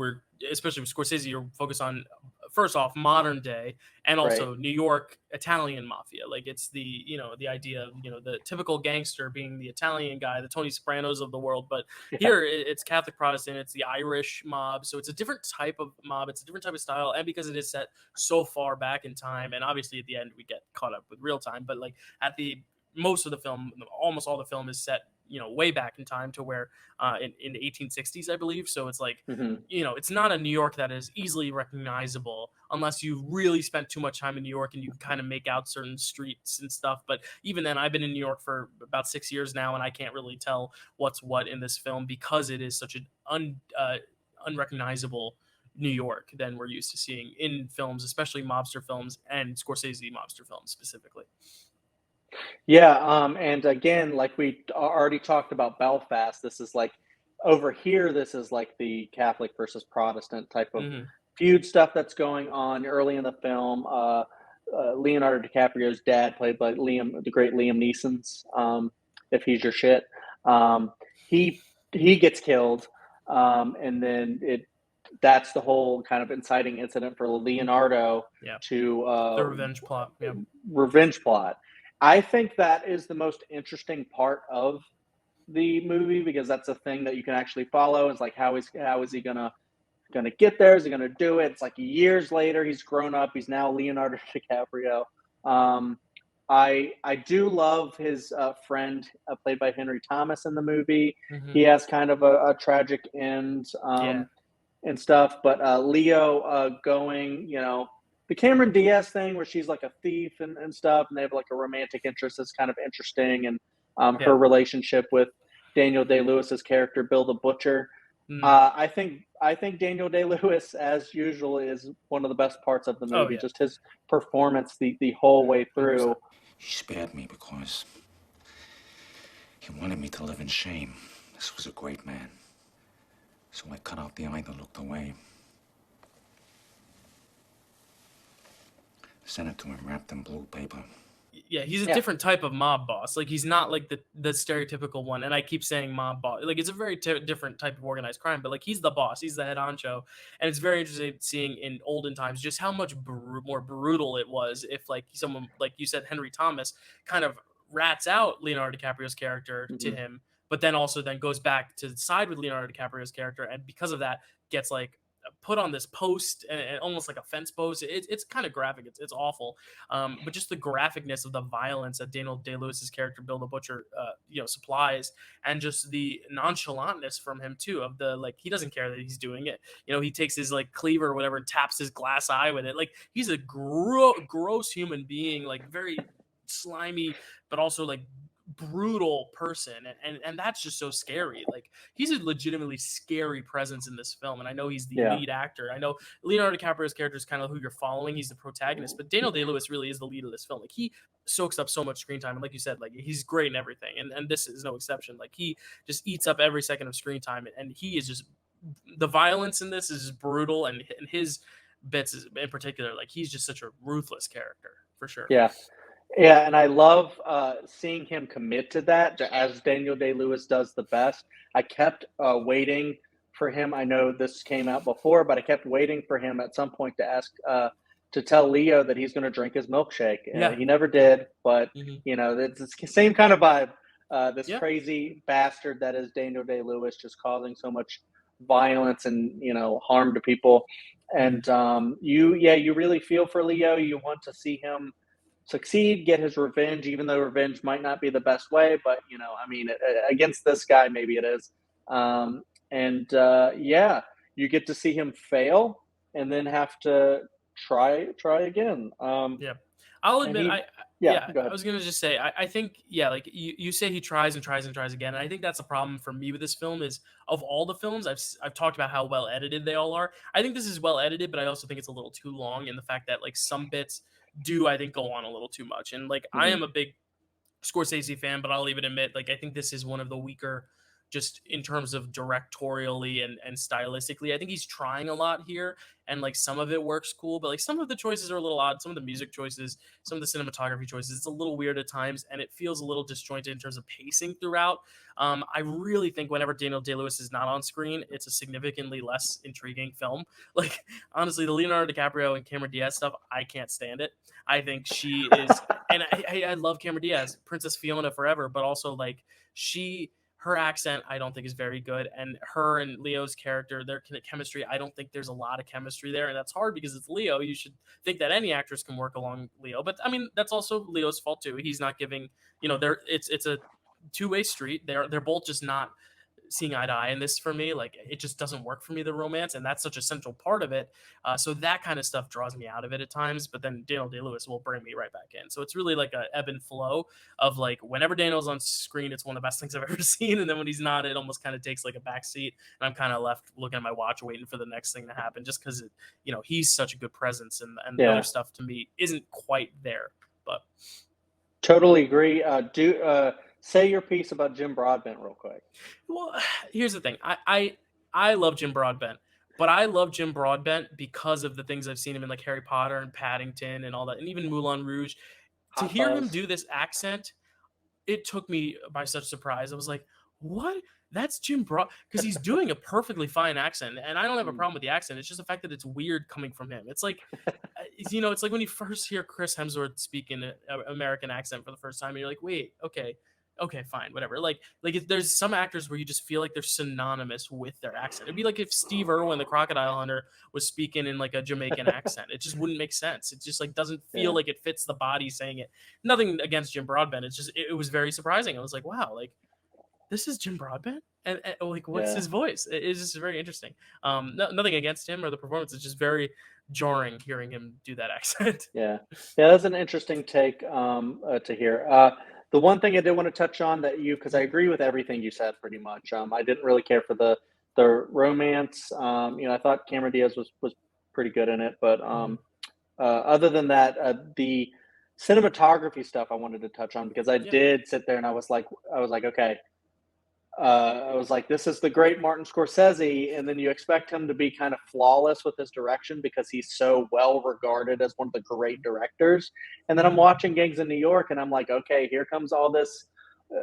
especially with Scorsese, you're focused on first off modern day, and also New York Italian mafia. It's the the idea of the typical gangster being the Italian guy, the Tony Sopranos of the world. But here it's Catholic Protestant, it's the Irish mob, so it's a different type of mob, it's a different type of style, and because it is set so far back in time, and obviously at the end we get caught up with real time, but at the most of the film, almost all the film is set way back in time to where in the 1860s, I believe. So it's it's not a New York that is easily recognizable unless you really spent too much time in New York and you can kind of make out certain streets and stuff. But even then, I've been in New York for about 6 years now, and I can't really tell what's what in this film, because it is such an unrecognizable New York than we're used to seeing in films, especially mobster films and Scorsese mobster films specifically. Yeah, and again, we already talked about Belfast, this is over here, this is the Catholic versus Protestant type of feud stuff that's going on early in the film. Leonardo DiCaprio's dad, played by the great Liam Neeson's, if he's your shit, he gets killed, and then that's the whole kind of inciting incident for Leonardo to the revenge plot. Revenge plot. I think that is the most interesting part of the movie, because that's a thing that you can actually follow. It's how is he gonna get there? Is he gonna do it? It's years later. He's grown up. He's now Leonardo DiCaprio. I do love his friend, played by Henry Thomas in the movie. He has kind of a tragic end and stuff. But Leo going, the Cameron Diaz thing, where she's a thief and stuff, and they have a romantic interest, is kind of interesting, and her relationship with Daniel Day-Lewis's character Bill the Butcher. I think Daniel Day-Lewis, as usual, is one of the best parts of the movie. Just his performance the whole way through. He spared me because he wanted me to live in shame. This was a great man. So I cut out the eye that looked away. Sent it to him wrapped in blue paper. Yeah, he's a different type of mob boss. He's not the stereotypical one. And I keep saying mob boss. It's a very different type of organized crime. But he's the boss. He's the head honcho. And it's very interesting seeing in olden times just how much more brutal it was if someone, like you said, Henry Thomas, kind of rats out Leonardo DiCaprio's character to him, but then also goes back to side with Leonardo DiCaprio's character. And because of that, gets put on this post, and almost like a fence post. It's kind of graphic. It's awful. But just the graphicness of the violence that Daniel Day-Lewis's character Bill the Butcher supplies, and just the nonchalantness from him too, of he doesn't care that he's doing it. He takes his cleaver or whatever and taps his glass eye with it. He's a gross human being, very slimy, but also brutal person, and that's just so scary. He's a legitimately scary presence in this film, and I know he's the lead actor. I know Leonardo DiCaprio's character is kind of who you're following. He's the protagonist, but Daniel Day-Lewis really is the lead of this film. He soaks up so much screen time, and like you said, he's great in everything, and this is no exception. He just eats up every second of screen time, and he is just, the violence in this is brutal, and his bits is, in particular, he's just such a ruthless character for sure. Yeah, and I love seeing him commit to that, as Daniel Day-Lewis does the best. I kept waiting for him. I know this came out before, but I kept waiting for him at some point to ask, to tell Leo that he's going to drink his milkshake. He never did, but it's the same kind of vibe. This crazy bastard that is Daniel Day-Lewis, just causing so much violence and harm to people. And you really feel for Leo. You want to see him succeed, get his revenge, even though revenge might not be the best way. But against this guy, maybe it is. You get to see him fail and then have to try again. Yeah. I'll admit, Go I ahead. was gonna just say, I think, like you say, he tries and tries and tries again, and I think that's a problem for me with this film. Is of all the films I've talked about how well edited they all are. I think this is well edited, but I also think it's a little too long, in the fact that like some bits do, I think, go on a little too much. And like I am a big Scorsese fan, but I'll even admit, like, I think this is one of the weaker, just in terms of directorially and stylistically. I think he's trying a lot here, and like some of it works cool, but like some of the choices are a little odd. Some of the music choices, some of the cinematography choices, it's a little weird at times, and it feels a little disjointed in terms of pacing throughout. I really think whenever Daniel Day-Lewis is not on screen, it's a significantly less intriguing film. Like, honestly, the Leonardo DiCaprio and Cameron Diaz stuff, I can't stand it. I think she is, and I love Cameron Diaz, Princess Fiona forever, but also like her accent, I don't think is very good. And her and Leo's character, their chemistry, I don't think there's a lot of chemistry there. And that's hard because it's Leo. You should think that any actress can work along Leo. But I mean, that's also Leo's fault too. He's not giving, it's a two-way street. They're both just not seeing eye to eye in this for me. Like, it just doesn't work for me, the romance, and that's such a central part of it. So that kind of stuff draws me out of it at times, but then Daniel Day-Lewis will bring me right back in. So it's really like a ebb and flow of like, whenever Daniel's on screen, it's one of the best things I've ever seen, and then when he's not, it almost kind of takes like a back seat, and I'm kind of left looking at my watch waiting for the next thing to happen, just because he's such a good presence, and the other stuff to me isn't quite there. But totally agree. Say your piece about Jim Broadbent real quick. Well, here's the thing. I love Jim Broadbent, but I love Jim Broadbent because of the things I've seen him in, like Harry Potter and Paddington and all that, and even Moulin Rouge. To hear him do this accent, it took me by such surprise. I was like, what? That's Jim because he's doing a perfectly fine accent, and I don't have a problem with the accent. It's just the fact that it's weird coming from him. It's like, it's like when you first hear Chris Hemsworth speak in an American accent for the first time, and you're like, wait, okay, fine, whatever. Like there's some actors where you just feel like they're synonymous with their accent. It'd be like if Steve Irwin, the Crocodile Hunter, was speaking in like a Jamaican accent. It just wouldn't make sense. It just like doesn't feel like it fits the body saying it. Nothing against Jim Broadbent. It's just it was very surprising. I was like, wow, like this is Jim Broadbent, and like what's his voice? It's just very interesting. Nothing against him or the performance. It's just very jarring hearing him do that accent. Yeah, that's an interesting take to hear. The one thing I did want to touch on because I agree with everything you said pretty much. I didn't really care for the romance. I thought Cameron Diaz was pretty good in it, but other than that, the cinematography stuff I wanted to touch on, because I did sit there and I was like, okay. I was like, this is the great Martin Scorsese, and then you expect him to be kind of flawless with his direction because he's so well regarded as one of the great directors. And then I'm watching Gangs in New York, and I'm like, okay, here comes all this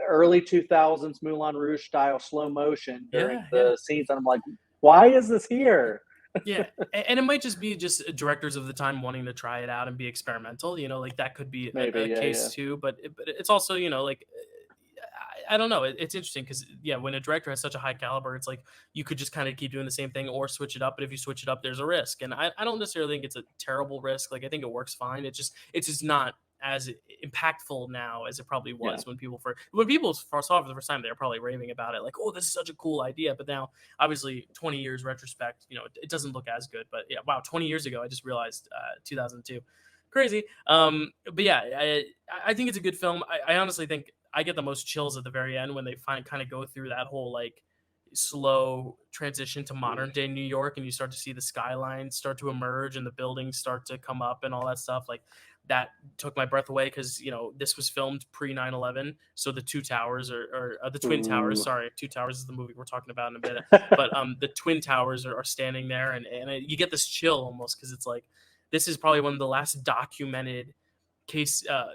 early 2000s Moulin Rouge style slow motion during the scenes, and I'm like, why is this here? Yeah, and it might just be directors of the time wanting to try it out and be experimental. Like that could be a case too. But it's also like, I don't know. It's interesting because when a director has such a high caliber, it's like you could just kind of keep doing the same thing or switch it up. But if you switch it up, there's a risk, and I don't necessarily think it's a terrible risk. Like I think it works fine. It's just not as impactful now as it probably was when people saw it for the first time. They were probably raving about it, like, oh, this is such a cool idea. But now, obviously, 20 years retrospect, it doesn't look as good. But yeah, wow, 20 years ago, I just realized 2002, crazy. But yeah, I think it's a good film. I honestly think I get the most chills at the very end when they kind of go through that whole like slow transition to modern day New York, and you start to see the skyline start to emerge and the buildings start to come up and all that stuff. Like that took my breath away because this was filmed pre 9/11, so the two towers or the twin towers. Sorry, Two Towers is the movie we're talking about in a minute. But the twin towers are standing there, and you get this chill almost because it's like this is probably one of the last documented pieces of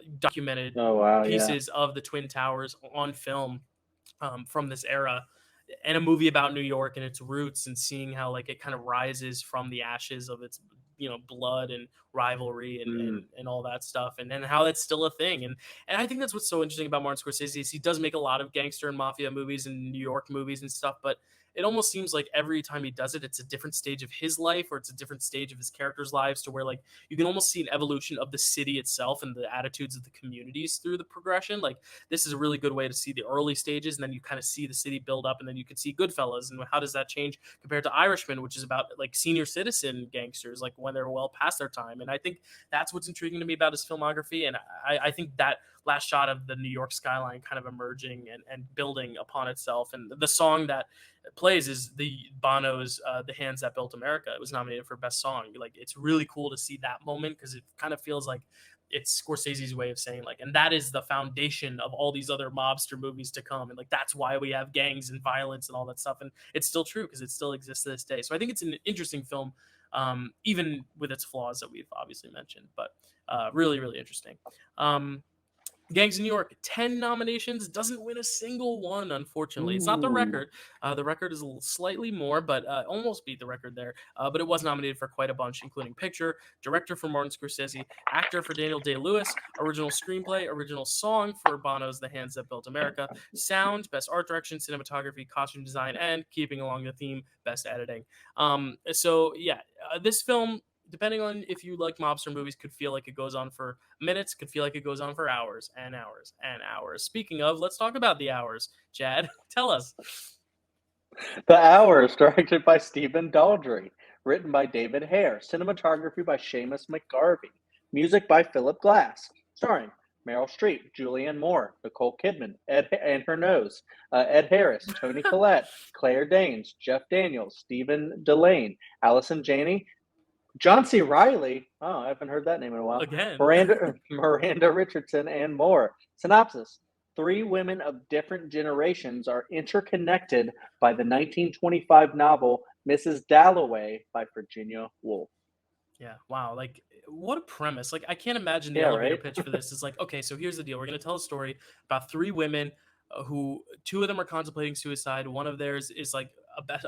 the Twin Towers on film from this era, and a movie about New York and its roots, and seeing how like it kind of rises from the ashes of its blood and rivalry and all that stuff, and how that's still a thing. And I think that's what's so interesting about Martin Scorsese is he does make a lot of gangster and mafia movies and New York movies and stuff, but it almost seems like every time he does it, it's a different stage of his life, or it's a different stage of his characters' lives, to where like you can almost see an evolution of the city itself and the attitudes of the communities through the progression. Like this is a really good way to see the early stages, and then you kind of see the city build up, and then you can see Goodfellas and how does that change compared to Irishman, which is about like senior citizen gangsters, like when they're well past their time. And I think that's what's intriguing to me about his filmography. And I think that last shot of the New York skyline kind of emerging and building upon itself, and the song that plays is the Bono's "The Hands That Built America." It was nominated for best song. Like it's really cool to see that moment, because it kind of feels like it's Scorsese's way of saying like, and that is the foundation of all these other mobster movies to come, and like that's why we have gangs and violence and all that stuff. And it's still true because it still exists to this day. So I think it's an interesting film, even with its flaws that we've obviously mentioned, but really, really interesting. Gangs of New York, 10 nominations, doesn't win a single one, unfortunately. It's not the record. The record is slightly more, but almost beat the record there. But it was nominated for quite a bunch, including picture, director for Martin Scorsese, actor for Daniel Day-Lewis, original screenplay, original song for Bono's The Hands That Built America, sound, best art direction, cinematography, costume design, and keeping along the theme, best editing. This film, depending on if you like mobster movies, could feel like it goes on for minutes, could feel like it goes on for hours and hours and hours. Speaking of, let's talk about the hours. Chad, tell us. The Hours, directed by Stephen Daldry, written by David Hare, cinematography by Seamus McGarvey, music by Philip Glass, starring Meryl Streep, Julianne Moore, Nicole Kidman, Ed Harris, Toni Collette, Claire Danes, Jeff Daniels, Stephen Delane, Allison Janney, John C. Reilly, oh, I haven't heard that name in a while. Again. Miranda Richardson, and more. Synopsis. 3 women of different generations are interconnected by the 1925 novel Mrs. Dalloway by Virginia Woolf. Yeah, wow. Like, what a premise. Like, I can't imagine the elevator right? pitch for this. It's like, okay, so here's the deal. We're going to tell a story about 3 women who 2 of them are contemplating suicide. One of theirs is like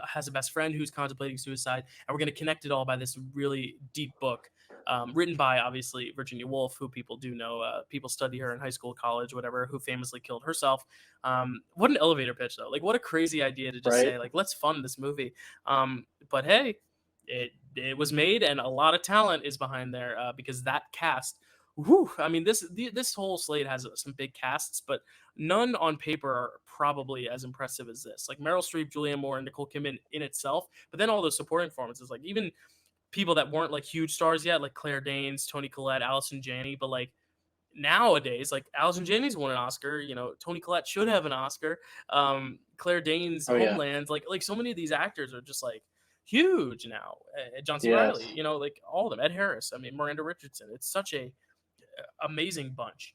has a best friend who's contemplating suicide, and we're going to connect it all by this really deep book, written by obviously Virginia Woolf, who people do know. People study her in high school, college, whatever, who famously killed herself. What an elevator pitch, though. Like, what a crazy idea to just say, like, let's fund this movie. But hey, it was made, and a lot of talent is behind there, because that cast. Whew, I mean, this whole slate has some big casts, but none on paper are probably as impressive as this. Like Meryl Streep, Julianne Moore, and Nicole Kidman in itself, but then all those supporting performances, like even people that weren't like huge stars yet, like Claire Danes, Toni Collette, Allison Janney, but like nowadays, like Allison Janney's won an Oscar, Toni Collette should have an Oscar. Claire Danes, Homeland, like so many of these actors are just like huge now. John C. Reilly, like all of them. Ed Harris, I mean Miranda Richardson. It's such a amazing bunch.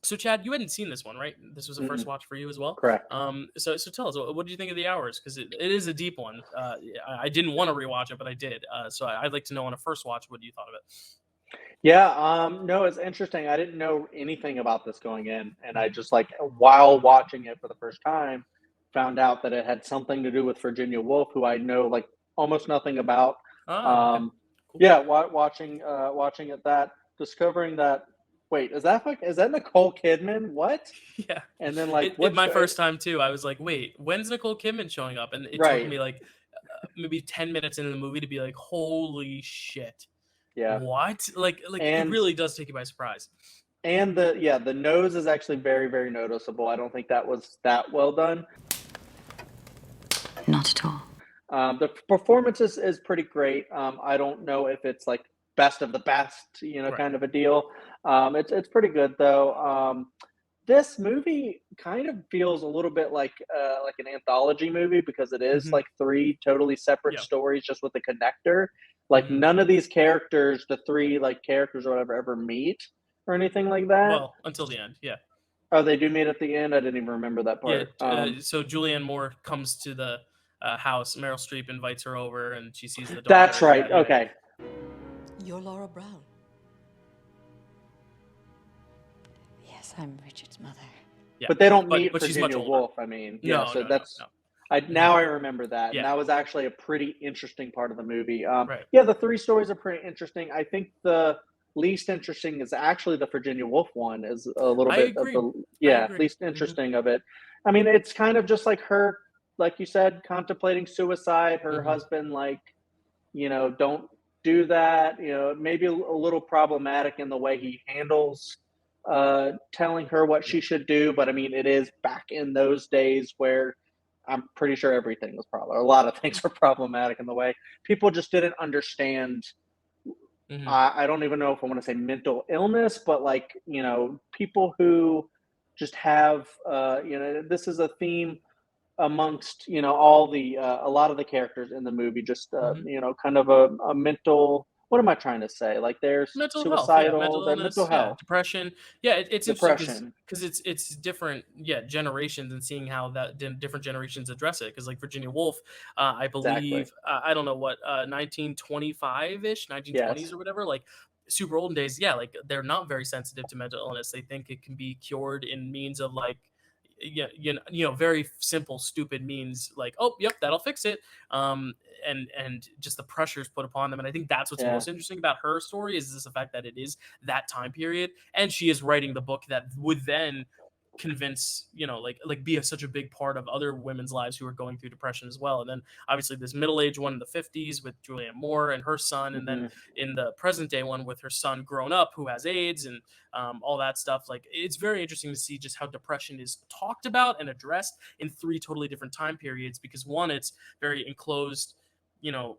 So Chad, you hadn't seen this one, right? This was a first watch for you as well. Correct. So tell us, what did you think of The Hours? Because it is a deep one. I didn't want to rewatch it, but I did. So I'd like to know on a first watch, what you thought of it. Yeah, no, it's interesting. I didn't know anything about this going in, and I just while watching it for the first time, found out that it had something to do with Virginia Woolf, who I know like almost nothing about. Okay. Cool. Yeah, watching it, discovering that. Wait, is that Nicole Kidman? What? Yeah. And then my first time too, I was like, wait, when's Nicole Kidman showing up? And it took me like maybe 10 minutes into the movie to be like, holy shit. Yeah. What? Like it really does take you by surprise. And the nose is actually very, very noticeable. I don't think that was that well done. Not at all. The performance is pretty great. I don't know if it's like best of the best, kind of a deal. It's pretty good though. This movie kind of feels a little bit like an anthology movie, because it is like 3 totally separate stories just with a connector. Like none of these characters, the 3 like characters or whatever, ever meet or anything like that. Well, until the end, yeah. Oh, they do meet at the end? I didn't even remember that part. Yeah, so Julianne Moore comes to the house. Meryl Streep invites her over, and she sees the daughter. That's right. Okay. You're Laura Brown. Yes, I'm Richard's mother. Yeah. But they don't meet but she's Virginia much older. Woolf. I mean, yeah. No, So no, that's. No. Now I remember that. Yeah. And that was actually a pretty interesting part of the movie. Right. Yeah, the 3 stories are pretty interesting. I think the least interesting is actually the Virginia Woolf one. Is a little bit agree. of the least interesting of it. I mean, it's kind of just like her like you said, contemplating suicide. Her husband, like, don't do that. Maybe a little problematic in the way he handles telling her what she should do. But I mean, it is back in those days where I'm pretty sure everything was a lot of things were problematic in the way people just didn't understand. I don't even know if I want to say mental illness, but like, people who just have, this is a theme amongst, all the, a lot of the characters in the movie, just, kind of a mental, what am I trying to say? Like there's Mental health, yeah, suicidal, mental their mental illness, yeah, health, depression. Yeah, it's interesting depression. because it's different, yeah, generations and seeing how that different generations address it. Because like Virginia Woolf, I Exactly. believe I don't know what 1925 ish, 1920s Yes. or whatever, like super olden days. Yeah, like they're not very sensitive to mental illness. They think it can be cured in means of like yeah, very simple, stupid means like, oh, yep, that'll fix it. And just the pressures put upon them. And I think that's what's Yeah. most interesting about her story is this the fact that it is that time period, and she is writing the book that would then convince like be such a big part of other women's lives who are going through depression as well. And then obviously this middle-aged one in the 50s with Julianne Moore and her son, and then Hmm. in the present day one with her son grown up who has AIDS and all that stuff. Like it's very interesting to see just how depression is talked about and addressed in three totally different time periods, because one, it's very enclosed, you know,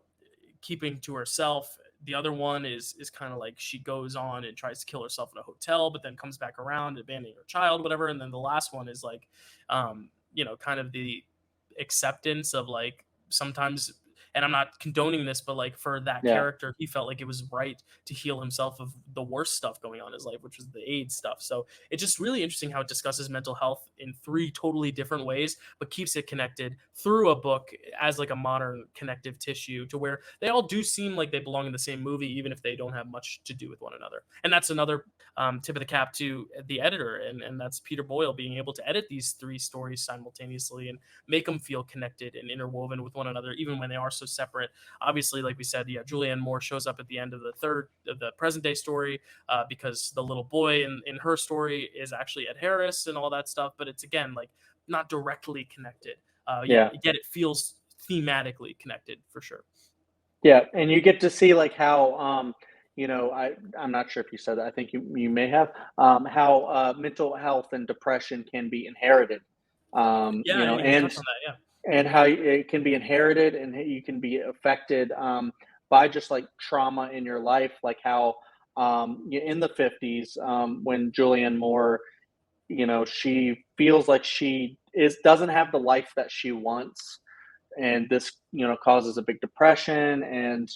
keeping to herself. The other one is kind of like she goes on and tries to kill herself in a hotel, but then comes back around, abandoning her child, whatever. And then the last one is like, kind of the acceptance of like sometimes, and I'm not condoning this, but like for that Yeah. character, he felt like it was right to heal himself of the worst stuff going on in his life, which was the AIDS stuff. So it's just really interesting how it discusses mental health in three totally different ways, but keeps it connected through a book as like a modern connective tissue to where they all do seem like they belong in the same movie, even if they don't have much to do with one another. And that's another tip of the cap to the editor, and that's Peter Boyle being able to edit these three stories simultaneously and make them feel connected and interwoven with one another, even when they are so separate. Obviously, like we said, yeah, Julianne Moore shows up at the end of the present day story because the little boy in her story is actually Ed Harris and all that stuff. But it's again like not directly connected. Yeah. Yet it feels thematically connected for sure. Yeah, and you get to see like how I'm not sure if you said that. I think you may have how mental health and depression can be inherited. Yeah, I didn't even touch on that. And how it can be inherited and you can be affected by just like trauma in your life, like how in the 50s when Julianne Moore, she feels like she doesn't have the life that she wants, and this causes a big depression, and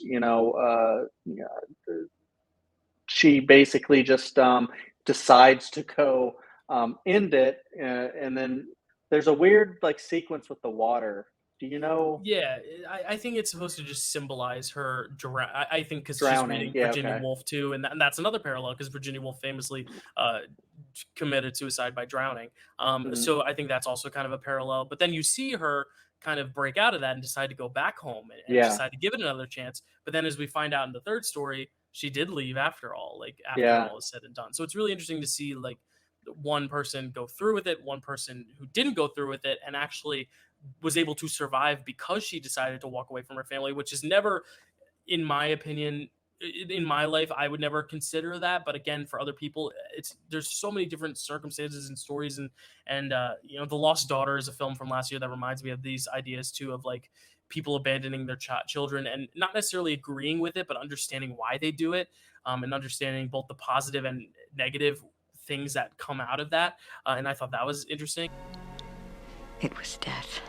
she basically just decides to go end it, and then there's a weird like sequence with the water. Do you know? Yeah, I think it's supposed to just symbolize her. I think because she's Drowning. reading Yeah. Virginia Okay. Woolf too, and that's another parallel because Virginia Woolf famously uh, committed suicide by drowning. Mhm. So I think that's also kind of a parallel. But then you see her kind of break out of that and decide to go back home and Yeah. decide to give it another chance. But then, as we find out in the third story, she did leave after all. Like after Yeah. all is said and done. So it's really interesting to see like one person go through with it, one person who didn't go through with it, and actually was able to survive because she decided to walk away from her family, which is never, in my opinion, in my life, I would never consider that. But again, for other people, there's so many different circumstances and stories, and The Lost Daughter is a film from last year that reminds me of these ideas too, of like people abandoning their children and not necessarily agreeing with it, but understanding why they do it, and understanding both the positive and negative things that come out of that. And I thought that was interesting. It was death.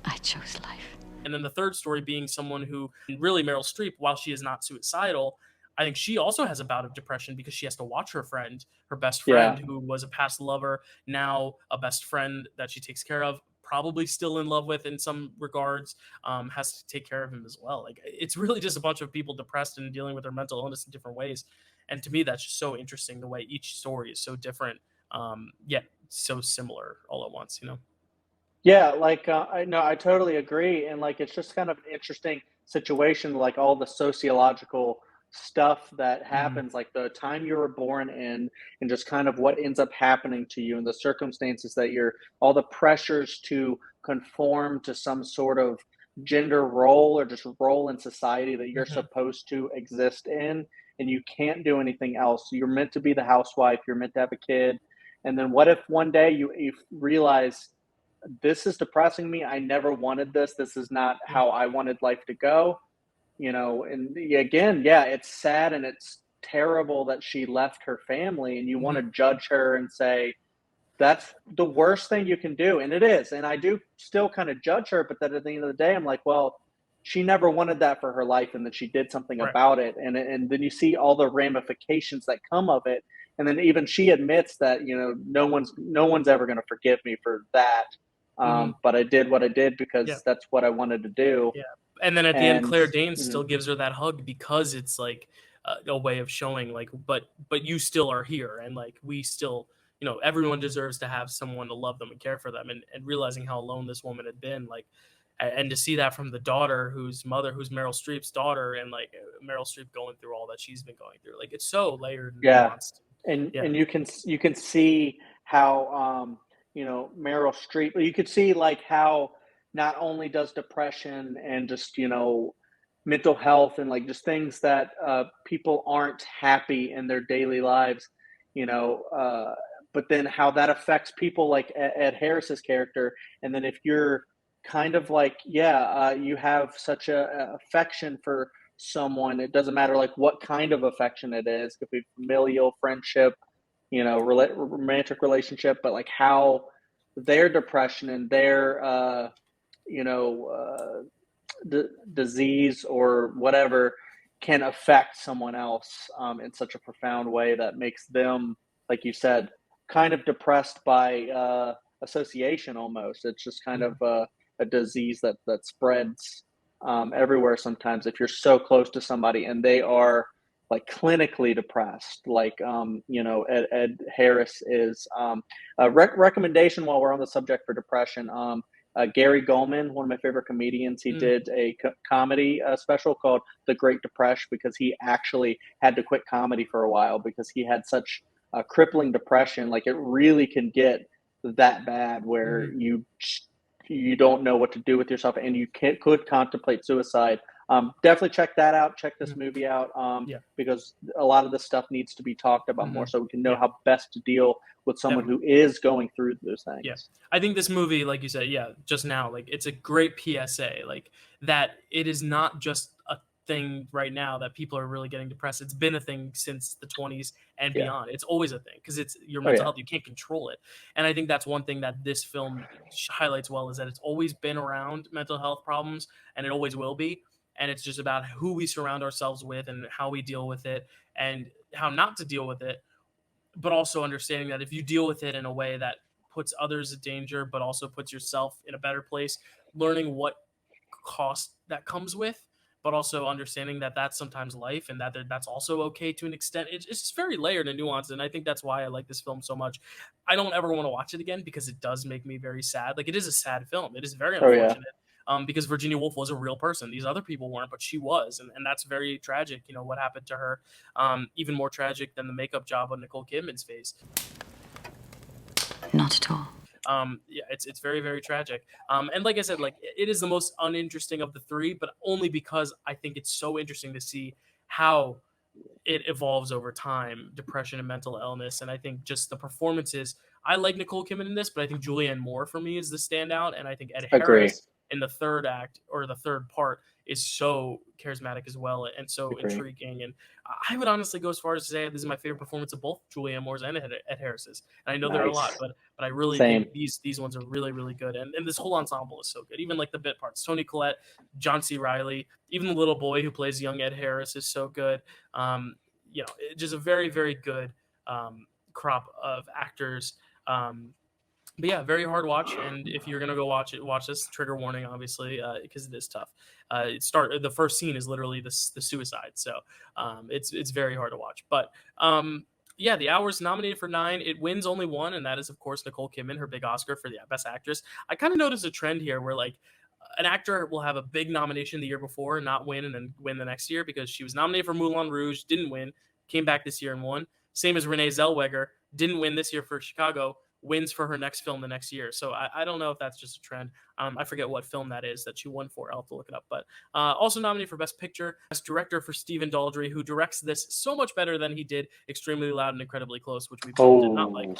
I chose life. And then the third story being someone who really Meryl Streep, while she is not suicidal, I think she also has a bout of depression because she has to watch her best Yeah. friend, who was a past lover, now a best friend that she takes care of, probably still in love with in some regards, has to take care of him as well. Like it's really just a bunch of people depressed and dealing with their mental illness in different ways. And to me, that's just so interesting the way each story is so different, yet so similar all at once, Yeah, like I no, I totally agree, and like it's just kind of an interesting situation, like all the sociological stuff that happens, like the time you were born in, and just kind of what ends up happening to you, and the circumstances that you're, all the pressures to conform to some sort of gender role or just role in society that you're Mhm. supposed to exist in, and you can't do anything else. You're meant to be the housewife, you're meant to have a kid, and then what if one day you realize this is depressing me. I never wanted this. This is not Mm. how I wanted life to go. And again, yeah, it's sad and it's terrible that she left her family, and you want Mhm. to judge her and say that's the worst thing you can do, and it is. And I do still kind of judge her, but then at the end of the day, I'm like, well, she never wanted that for her life, and then she did something Right. about it, and then you see all the ramifications that come of it, and then even she admits that no one's ever going to forgive me for that. Mhm. But I did what I did Yeah. because that's what I wanted to do. Yeah. And then at the end, And Claire Danes mhm, still gives her that hug because it's like a way of showing like, but you still are here, and like we still, everyone deserves to have someone to love them and care for them, and realizing how alone this woman had been, like, and to see that from the daughter, whose Meryl Streep's daughter, and like Meryl Streep going through all that she's been going through, like it's so layered and yeah, nuanced. and Yeah. and you can see how Meryl Streep. You could see like how not only does depression and just mental health and like just things that people aren't happy in their daily lives, you know, uh, but then how that affects people like Ed Harris's character, and then if you're kind of like you have such a affection for someone, it doesn't matter like what kind of affection it is, it could be familial, friendship, romantic relationship, but like how their depression and their you know disease or whatever can affect someone else in such a profound way that makes them, like you said, kind of depressed by association almost. It's just kind of Mhm. a disease that spreads everywhere sometimes if you're so close to somebody and they are like clinically depressed, like Ed Harris is. A recommendation while we're on the subject for depression. Gary Goldman, one of my favorite comedians, he Mm. did a comedy special called The Great Depression because he actually had to quit comedy for a while because he had such crippling depression. Like it really can get that bad where Mhm. you don't know what to do with yourself and you could contemplate suicide. Definitely check that out. Check this Mhm. movie out Yeah. because a lot of this stuff needs to be talked about more Mhm. so we can know Yeah. how best to deal with someone Definitely. who is going through those Yeah. things. I think this movie, like you said, yeah, just now, like it's a great PSA, like that it is not just a thing right now that people are really getting depressed. It's been a thing since the 20s and Yeah. beyond. It's always a thing because it's your Oh mental yeah. health. You can't control it. And I think that's one thing that this film highlights well is that it's always been around mental health problems and it always will be. And it's just about who we surround ourselves with and how we deal with it and how not to deal with it, but also understanding that if you deal with it in a way that puts others in danger, but also puts yourself in a better place, learning what cost that comes with, but also understanding that that's sometimes life and that that's also okay to an extent. It's just very layered and nuanced, and I think that's why I like this film so much. I don't ever want to watch it again because it does make me very sad. Like it is a sad film. It is very Oh yeah. unfortunate. Because Virginia Woolf was a real person. These other people weren't, but she was, and that's very tragic. What happened to her. Even more tragic than the makeup job on Nicole Kidman's face. Not at all. Yeah, it's very very tragic. And like I said, like it is the most uninteresting of the three, but only because I think it's so interesting to see how it evolves over time, depression and mental illness. And I think just the performances, I like Nicole Kidman in this, but I think Julianne Moore for me is the standout. And I think Ed Agree. Harris in the third act or the third part is so charismatic as well and so Agree. intriguing. And I would honestly go as far as to say this is my favorite performance of both Julianne Moore's and Ed Harris's. And I know there are a lot, Nice. but I really Same. think these ones are really, really good. And this whole ensemble is so good. Even like the bit parts. Toni Collette, John C. Reilly, even the little boy who plays young Ed Harris is so good. Just a very, very good crop of actors. But yeah, very hard watch. And if you're gonna go watch this. Trigger warning, obviously, because it is tough. The first scene is literally the suicide, so it's very hard to watch. But yeah, The Hour's nominated for 9. It wins only one, and that is of course Nicole Kidman, her big Oscar for the Best Actress. I kind of noticed a trend here where like an actor will have a big nomination the year before and not win, and then win the next year because she was nominated for Moulin Rouge, didn't win, came back this year and won. Same as Renee Zellweger, didn't win this year for Chicago, wins for her next film the next year. So I don't know if that's just a trend. I forget what film that is that she won for. I'll have to look it up. But also nominated for Best Picture, Best Director for Stephen Daldry, who directs this so much better than he did Extremely Loud and Incredibly Close, which we both did not like.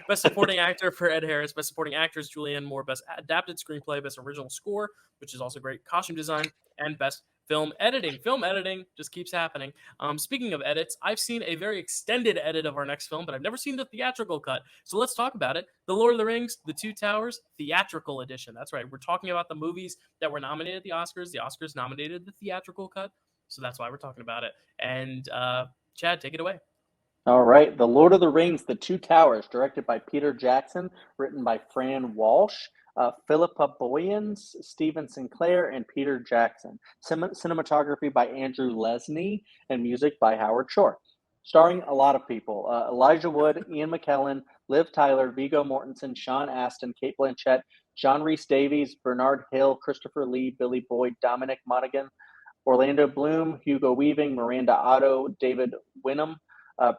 Best Supporting Actor for Ed Harris, Best Supporting Actress Julianne Moore, Best Adapted Screenplay, Best Original Score, which is also great, Costume Design, and Best Film Editing. Film editing just keeps happening. Speaking of edits, I've seen a very extended edit of our next film, but I've never seen the theatrical cut. So let's talk about it. The Lord of the Rings, The Two Towers, theatrical edition. That's right. We're talking about the movies that were nominated at the Oscars. The Oscars nominated the theatrical cut. So that's why we're talking about it. And Chad, take it away. All right. The Lord of the Rings, The Two Towers, directed by Peter Jackson, written by Fran Walsh, Philippa Boyens, Stephen Sinclair, and Peter Jackson. Cinematography by Andrew Lesney, and music by Howard Shore. Starring a lot of people. Elijah Wood, Ian McKellen, Liv Tyler, Viggo Mortensen, Sean Astin, Cate Blanchett, John Rhys Davies, Bernard Hill, Christopher Lee, Billy Boyd, Dominic Monaghan, Orlando Bloom, Hugo Weaving, Miranda Otto, David Winham,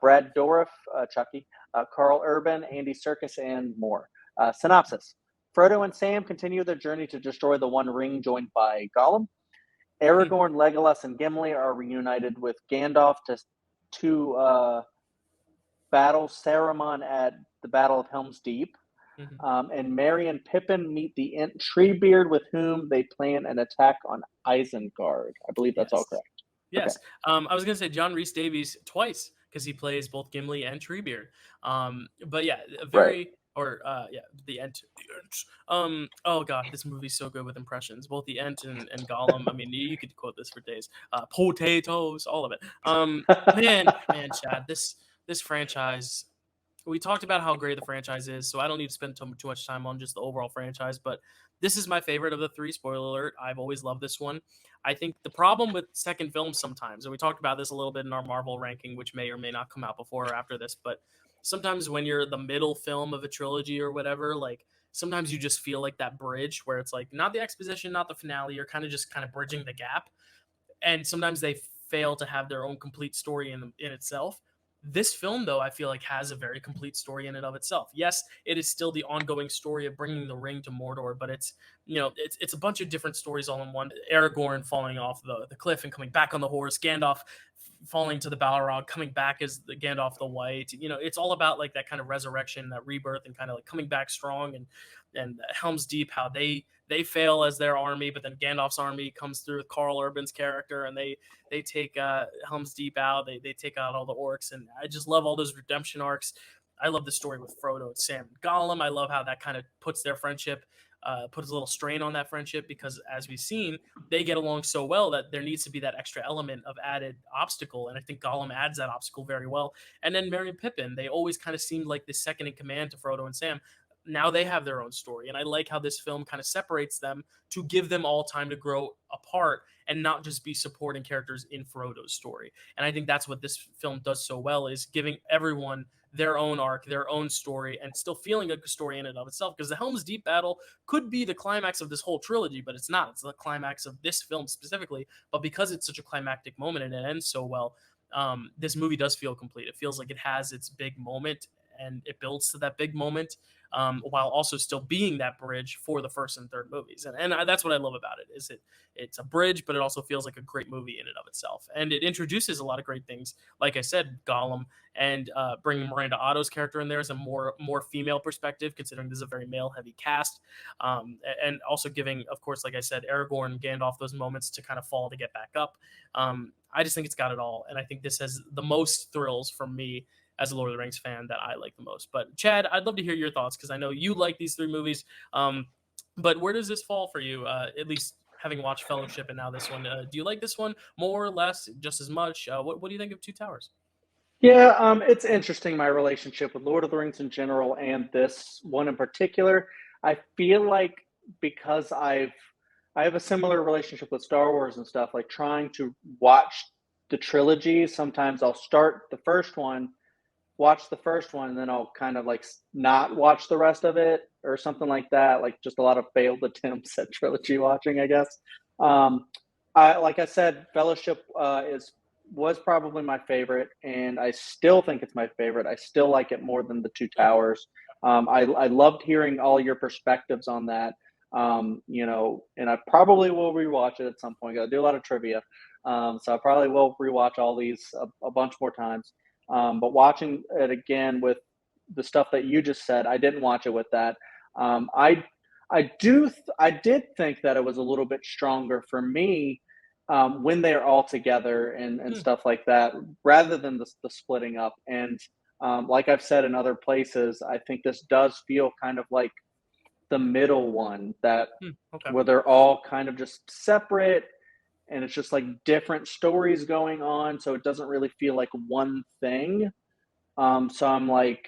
Brad Dourif, Chucky, Carl Urban, Andy Serkis, and more. Synopsis. Frodo and Sam continue their journey to destroy the One Ring, joined by Gollum. Aragorn, Legolas, and Gimli are reunited with Gandalf to battle Saruman at the Battle of Helm's Deep. And Merry and Pippin meet the Ent Treebeard, with whom they plan an attack on Isengard. I believe that's all correct. Yes. Okay. I was going to say John Rhys Davies twice, because he plays both Gimli and Treebeard. But yeah, very... Right. Or the Ent. Oh god, this movie's so good with impressions. Both the Ent and Gollum. I mean, you could quote this for days. Potatoes, all of it. Man, Chad, this franchise. We talked about how great the franchise is, so I don't need to spend too much time on just the overall franchise. But this is my favorite of the three. Spoiler alert: I've always loved this one. I think the problem with second films sometimes, and we talked about this a little bit in our Marvel ranking, which may or may not come out before or after this, but sometimes when you're the middle film of a trilogy or whatever, like sometimes you just feel like that bridge where it's like not the exposition, not the finale, you're kind of bridging the gap. And sometimes they fail to have their own complete story in itself. This film, though, I feel like has a very complete story in and of itself. Yes, it is still the ongoing story of bringing the ring to Mordor, but it's a bunch of different stories all in one. Aragorn falling off the cliff and coming back on the horse, Gandalf falling to the Balrog, coming back as the Gandalf the White. It's all about like that kind of resurrection, that rebirth, and kind of like coming back strong. And Helm's Deep, how they fail as their army, but then Gandalf's army comes through with Carl Urban's character, and they take Helm's Deep out. They take out all the orcs, and I just love all those redemption arcs. I love the story with Frodo and Sam and Gollum. I love how that kind of puts their friendship, puts a little strain on that friendship, because as we've seen, they get along so well that there needs to be that extra element of added obstacle. And I think Gollum adds that obstacle very well. And then Merry and Pippin, they always kind of seemed like the second in command to Frodo and Sam. Now they have their own story. And I like how this film kind of separates them to give them all time to grow apart and not just be supporting characters in Frodo's story. And I think that's what this film does so well, is giving everyone their own arc, their own story, and still feeling a story in and of itself. Because the Helm's Deep battle could be the climax of this whole trilogy, but it's not. It's the climax of this film specifically. But because it's such a climactic moment and it ends so well, this movie does feel complete. It feels like it has its big moment, and it builds to that big moment, while also still being that bridge for the first and third movies. And that's what I love about it, is it's a bridge, but it also feels like a great movie in and of itself. And it introduces a lot of great things. Like I said, Gollum, and bringing Miranda Otto's character in there as a more female perspective, considering this is a very male-heavy cast. And also giving, of course, like I said, Aragorn and Gandalf those moments to kind of fall to get back up. I just think it's got it all. And I think this has the most thrills from me as a Lord of the Rings fan that I like the most. But Chad, I'd love to hear your thoughts, because I know you like these three movies. But where does this fall for you? At least having watched Fellowship and now this one, do you like this one more or less, just as much? What do you think of Two Towers? Yeah, it's interesting, my relationship with Lord of the Rings in general and this one in particular. I feel like because I have a similar relationship with Star Wars and stuff, like trying to watch the trilogy. Sometimes I'll start the first one watch the first one and then I'll kind of like not watch the rest of it or something like that. Like just a lot of failed attempts at trilogy watching, I guess. Like I said, Fellowship was probably my favorite, and I still think it's my favorite. I still like it more than The Two Towers. I loved hearing all your perspectives on that. You know, and I probably will rewatch it at some point. I do a lot of trivia, so I probably will rewatch all these a bunch more times. But watching it again with the stuff that you just said, I didn't watch it with that. I did think that it was a little bit stronger for me when they're all together and stuff like that, rather than the splitting up. And like I've said in other places, I think this does feel kind of like the middle one that where they're all kind of just separate and it's just like different stories going on. So it doesn't really feel like one thing. So I'm like,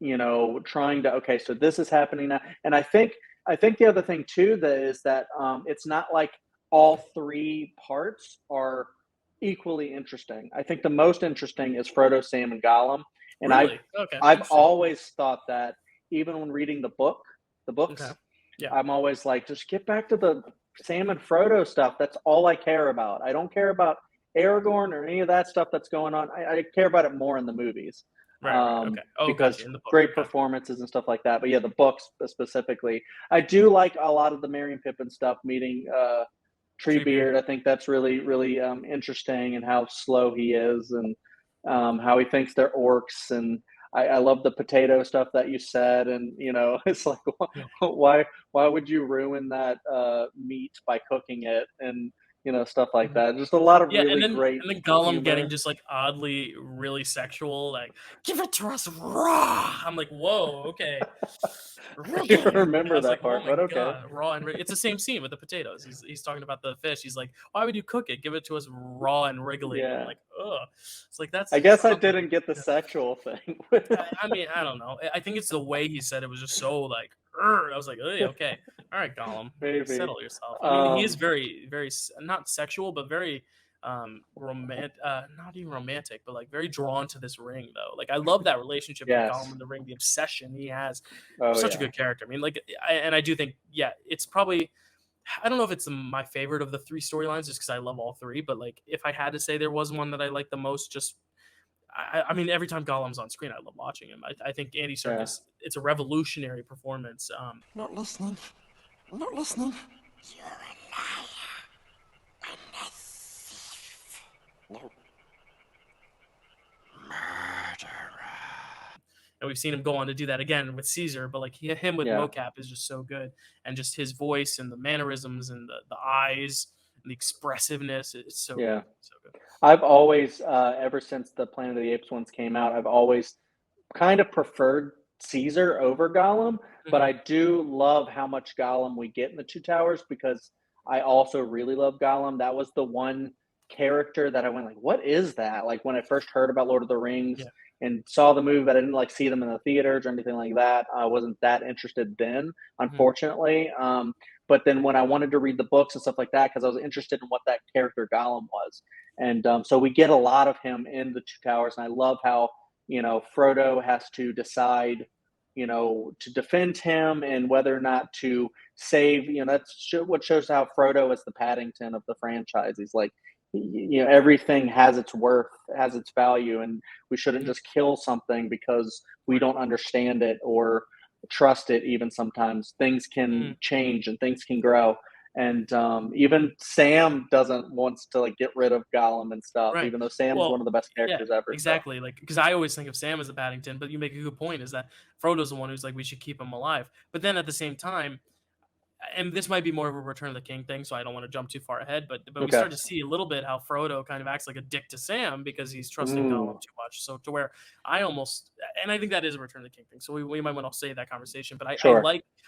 you know, trying to, okay, so this is happening now. And I think the other thing too, that is that it's not like all three parts are equally interesting. I think the most interesting is Frodo, Sam, and Gollum. And Really? I've always thought that even when reading the books, Okay. Yeah. I'm always like, just get back to the Sam and Frodo stuff. That's all I care about. I don't care about Aragorn or any of that stuff that's going on. I care about it more in the movies. Right. Okay. Oh, because gotcha. In the book. great Okay. performances and stuff like that. But yeah, the books specifically. I do like a lot of the Merry and Pippin stuff, meeting Treebeard. I think that's really, really interesting, and how slow he is, and how he thinks they're orcs. And I love the potato stuff that you said. And, you know, it's like, why would you ruin that meat by cooking it? And, you know, stuff like that. Just a lot of really great. And then Gollum humor. getting just like oddly really sexual, like, give it to us raw. I'm like, whoa, okay. I don't remember that like, part, oh my but okay. God, raw and it's the same scene with the potatoes. He's talking about the fish. He's like, why would you cook it? Give it to us raw and wriggly. Yeah. I'm like, ugh. It's like that's. I guess I didn't get the sexual thing. I mean, I don't know. I think it's the way he said it was just so like. I was like, okay, all right, Gollum, Maybe. settle yourself. I mean, he is very, very not sexual, but very romantic. Not even romantic, but like very drawn to this ring, though. Like I love that relationship with Gollum and the ring, the obsession he has. Such a good character. I mean, like, I do think, it's probably. I don't know if it's my favorite of the three storylines, just because I love all three. But like, if I had to say there was one that I like the most, just. I mean, every time Gollum's on screen, I love watching him. I think Andy Serkis, it's a revolutionary performance. Not listening. I'm not listening. You're a liar and a thief. No. And we've seen him go on to do that again with Caesar, but like him with mocap is just so good. And just his voice and the mannerisms and the eyes and the expressiveness, it's so good. So good. I've always, ever since the Planet of the Apes ones came out, I've always kind of preferred Caesar over Gollum, but I do love how much Gollum we get in the Two Towers, because I also really love Gollum. That was the one character that I went like, what is that? Like when I first heard about Lord of the Rings and saw the movie, but I didn't like see them in the theaters or anything like that. I wasn't that interested then, unfortunately. But then when I wanted to read the books and stuff like that, because I was interested in what that character Gollum was. And so we get a lot of him in the Two Towers. And I love how, you know, Frodo has to decide, you know, to defend him and whether or not to save, you know, that's what shows how Frodo is the Paddington of the franchise. He's like, you know, everything has its worth, has its value, and we shouldn't just kill something because we don't understand it or trust it. Even sometimes things can change and things can grow. And even Sam doesn't want to like get rid of Gollum and stuff, even though Sam's one of the best characters ever. Exactly. So. Like, because I always think of Sam as a Paddington, but you make a good point, is that Frodo's the one who's like, we should keep him alive. But then at the same time, and this might be more of a Return of the King thing, so I don't want to jump too far ahead, but we start to see a little bit how Frodo kind of acts like a dick to Sam because he's trusting Gollum too much. So to where I think that is a Return of the King thing. So we might want to save that conversation. But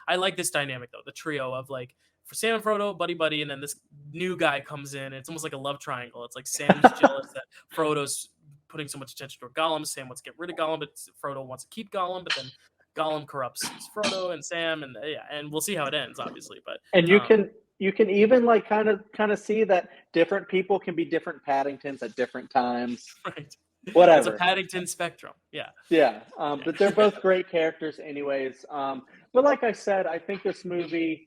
I like this dynamic though, the trio of like, for Sam and Frodo, buddy, and then this new guy comes in. It's almost like a love triangle. It's like Sam's jealous that Frodo's putting so much attention to Gollum. Sam wants to get rid of Gollum, but Frodo wants to keep Gollum. But then Gollum corrupts Frodo and Sam, and we'll see how it ends, obviously. But you can even like kind of see that different people can be different Paddingtons at different times. Right. Whatever. It's a Paddington spectrum. Yeah. Yeah, but they're both great characters, anyways. But like I said, I think this movie,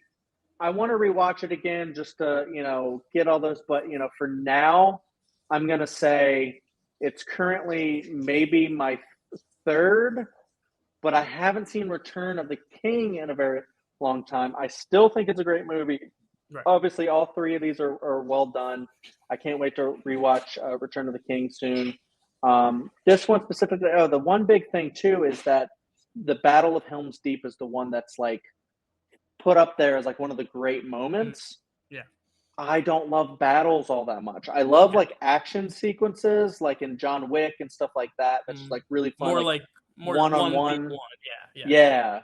I want to rewatch it again just to get all those. But for now, I'm gonna say it's currently maybe my third, but I haven't seen Return of the King in a very long time. I still think it's a great movie. Right. Obviously, all three of these are well done. I can't wait to rewatch Return of the King soon. This one specifically, the one big thing too is that the Battle of Helm's Deep is the one that's like put up there as like one of the great moments. Yeah. I don't love battles all that much. I love like action sequences, like in John Wick and stuff like that. That's just like really fun. More like more one-on-one. Yeah. Yeah.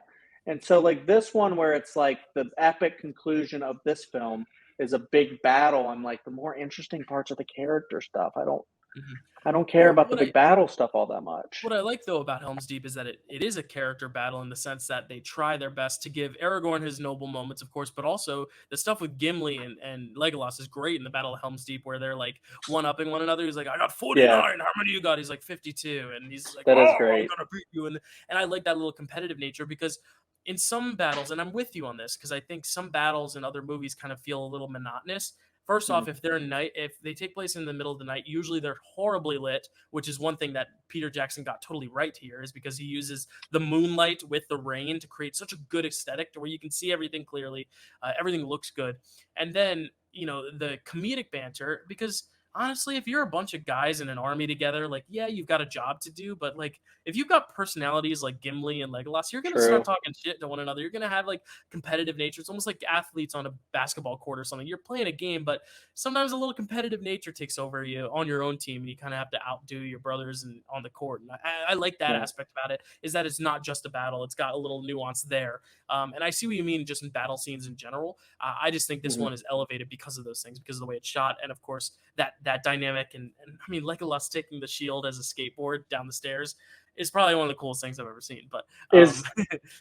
And so like this one where it's like the epic conclusion of this film is a big battle. I'm like, the more interesting parts of the character stuff. I don't care about the big battle stuff all that much. What I like though about Helm's Deep is that it is a character battle in the sense that they try their best to give Aragorn his noble moments, of course, but also the stuff with Gimli and Legolas is great in the Battle of Helm's Deep where they're like one-upping one another. He's like, I got 49. How many you got? He's like 52. And he's like, that is great. I'm gonna beat you. And I like that little competitive nature because in some battles, and I'm with you on this, because I think some battles in other movies kind of feel a little monotonous. First off, if they take place in the middle of the night, usually they're horribly lit, which is one thing that Peter Jackson got totally right here, is because he uses the moonlight with the rain to create such a good aesthetic to where you can see everything clearly. Everything looks good. And then, the comedic banter, because honestly, if you're a bunch of guys in an army together, like, yeah, you've got a job to do, but like, if you've got personalities like Gimli and Legolas, you're going to start talking shit to one another. You're going to have like competitive nature. It's almost like athletes on a basketball court or something. You're playing a game, but sometimes a little competitive nature takes over you on your own team, and you kind of have to outdo your brothers on the court. And I like that aspect about it, is that it's not just a battle. It's got a little nuance there. And I see what you mean just in battle scenes in general. I just think this one is elevated because of those things, because of the way it's shot. And of course, that dynamic. And I mean, Legolas taking the shield as a skateboard down the stairs is probably one of the coolest things I've ever seen. But is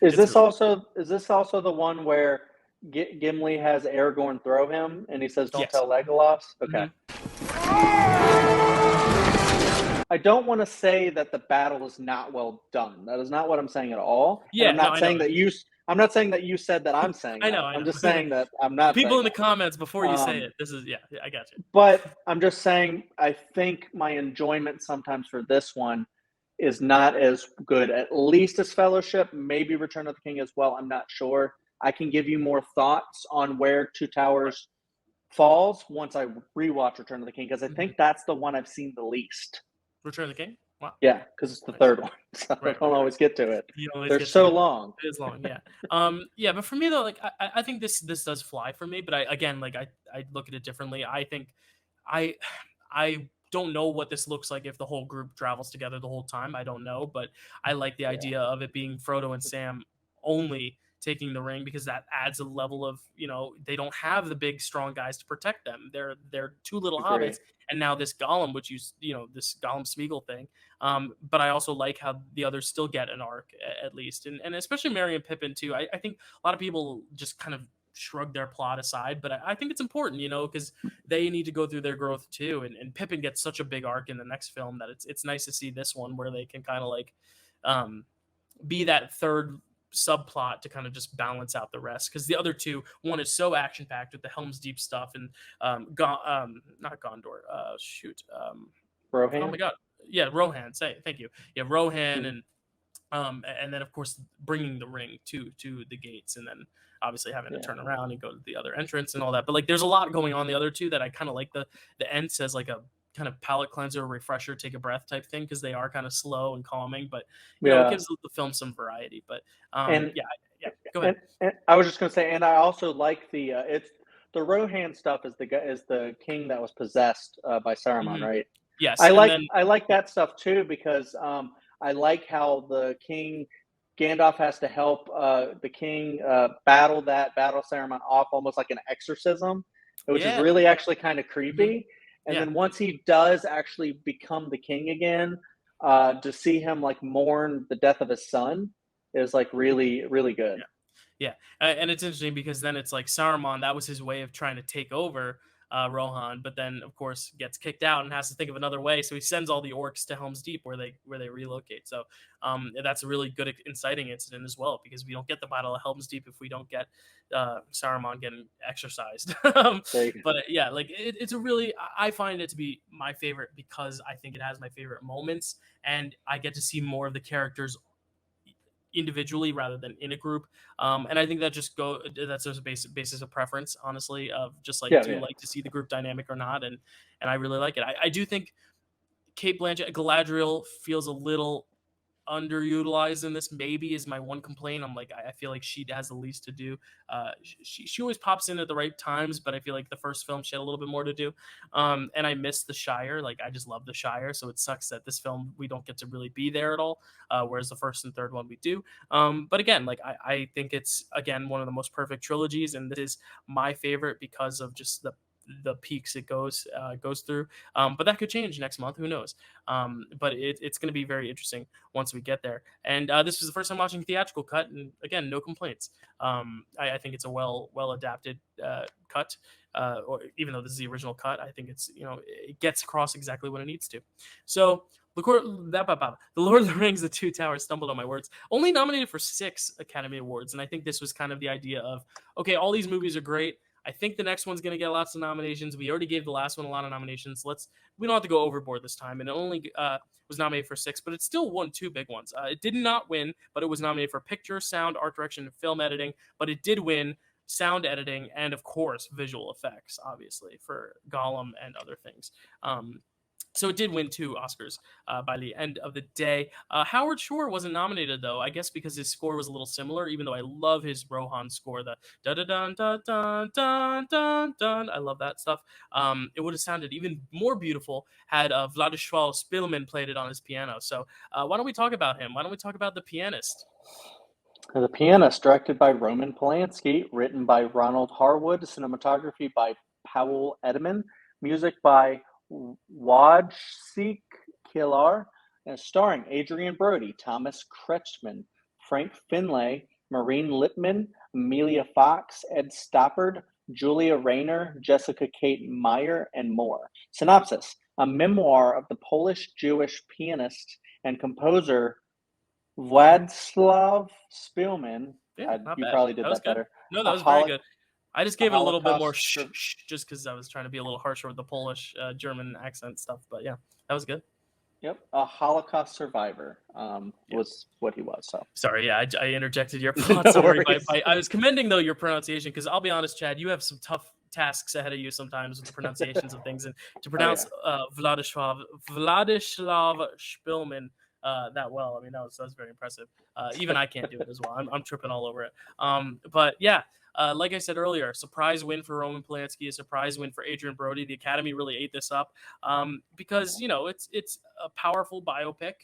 this also the one where Gimli has Aragorn throw him and he says, "Don't tell Legolas"? Okay. I don't want to say that the battle is not well done. That is not what I'm saying at all. Yeah, I'm not saying that you said that I'm saying. I know. I'm just saying that I'm not. People in the comments before you say it. This is I got you. But I'm just saying, I think my enjoyment sometimes for this one is not as good, at least as Fellowship, maybe Return of the King as well. I'm not sure. I can give you more thoughts on where Two Towers falls once I rewatch Return of the King, because I think that's the one I've seen the least. Return of the King? Wow. Yeah, because it's the third one. So I don't always get to it. They're so long. It is long, yeah. Yeah, but for me though, like I think this does fly for me, but I look at it differently. I think I don't know what this looks like if the whole group travels together the whole time. I don't know, but I like the idea of it being Frodo and Sam only taking the ring, because that adds a level of, they don't have the big strong guys to protect them. They're two little hobbits, and now this Gollum, which this Gollum Smeagol thing. But I also like how the others still get an arc at least, and especially Merry and Pippin too. I think a lot of people just kind of shrug their plot aside, but I think it's important, because they need to go through their growth too. And Pippin gets such a big arc in the next film that it's nice to see this one where they can kind of like be that third subplot to kind of just balance out the rest, because the other two, one is so action packed with the Helm's Deep stuff and not Gondor, Rohan. Oh my god, yeah, Rohan. Thank you. Yeah, Rohan and then of course bringing the ring to the gates, and then obviously having to turn around and go to the other entrance and all that. But like, there's a lot going on the other two that I kind of like. The end says like a kind of palate cleanser, refresher, take a breath type thing, because they are kind of slow and calming, but it gives the film some variety. But go ahead. And I was just going to say, and I also like the Rohan stuff is the king that was possessed by Saruman, right? Yes, I like that stuff too, because I like how the king Gandalf has to help the king battle Saruman off, almost like an exorcism, which is really actually kind of creepy. And then once he does actually become the king again, to see him like mourn the death of his son is like really, really good. Yeah. And it's interesting because then it's like Saruman, that was his way of trying to take over Rohan, but then of course gets kicked out and has to think of another way. So he sends all the orcs to Helm's Deep where they relocate. So that's a really good inciting incident as well, because we don't get the Battle of Helm's Deep if we don't get Saruman getting exercised. But yeah, like it's a really, I find it to be my favorite because I think it has my favorite moments, and I get to see more of the characters individually rather than in a group. And I think that that's just a basis of preference, honestly, of just like, do you like to see the group dynamic or not? And I really like it. I do think Cate Blanchett, Galadriel, feels a little underutilized in this, maybe, is my one complaint. I'm like, I feel like she has the least to do. She always pops in at the right times, but I feel like the first film she had a little bit more to do. And I miss the Shire. Like, I just love the Shire, so it sucks that this film we don't get to really be there at all, whereas the first and third one we do. But again, like I think it's, again, one of the most perfect trilogies, and this is my favorite because of just the peaks it goes through, but that could change next month, who knows. But it's going to be very interesting once we get there. And this was the first time watching theatrical cut, and again, no complaints. I think it's a well adapted cut, or even though this is the original cut, I think it's, it gets across exactly what it needs to. So the Lord of the Rings, The Two Towers, stumbled on my words, only nominated for 6 Academy Awards, and I think this was kind of the idea of, okay, all these movies are great. I think the next one's going to get lots of nominations. We already gave the last one a lot of nominations. We don't have to go overboard this time. And it only was nominated for 6, but it still won 2 big ones. It did not win, but it was nominated for picture, sound, art direction, and film editing. But it did win sound editing and, of course, visual effects, obviously, for Gollum and other things. So it did win 2 Oscars by the end of the day. Howard Shore wasn't nominated, though, I guess because his score was a little similar, even though I love his Rohan score, the da-da-dun-dun-dun-dun-dun-dun. I love that stuff. It would have sounded even more beautiful had Władysław Spielman played it on his piano. So why don't we talk about him? Why don't we talk about The Pianist? The Pianist, directed by Roman Polanski, written by Ronald Harwood, cinematography by Powell Edelman, music by Wojciech Kilar, and starring Adrian Brody, Thomas Kretschmann, Frank Finlay, Maureen Lipman, Amelia Fox, Ed Stoppard, Julia Rayner, Jessica Kate Meyer, and more. Synopsis: a memoir of the Polish-Jewish pianist and composer Władysław Spielman. Yeah, you probably did that better. No, that was very good. I just gave it a little bit more just because I was trying to be a little harsher with the Polish German accent stuff. But yeah, that was good. Yep, a Holocaust survivor was what he was. So sorry, yeah, I interjected your plot summary. I was commending, though, your pronunciation, because I'll be honest, Chad, you have some tough tasks ahead of you sometimes with the pronunciations of things, and to pronounce Władysław Spielman that well, I mean, that was very impressive. Even I can't do it as well. I'm tripping all over it. But yeah. Like I said earlier, surprise win for Roman Polanski, a surprise win for Adrian Brody. The Academy really ate this up because, it's a powerful biopic.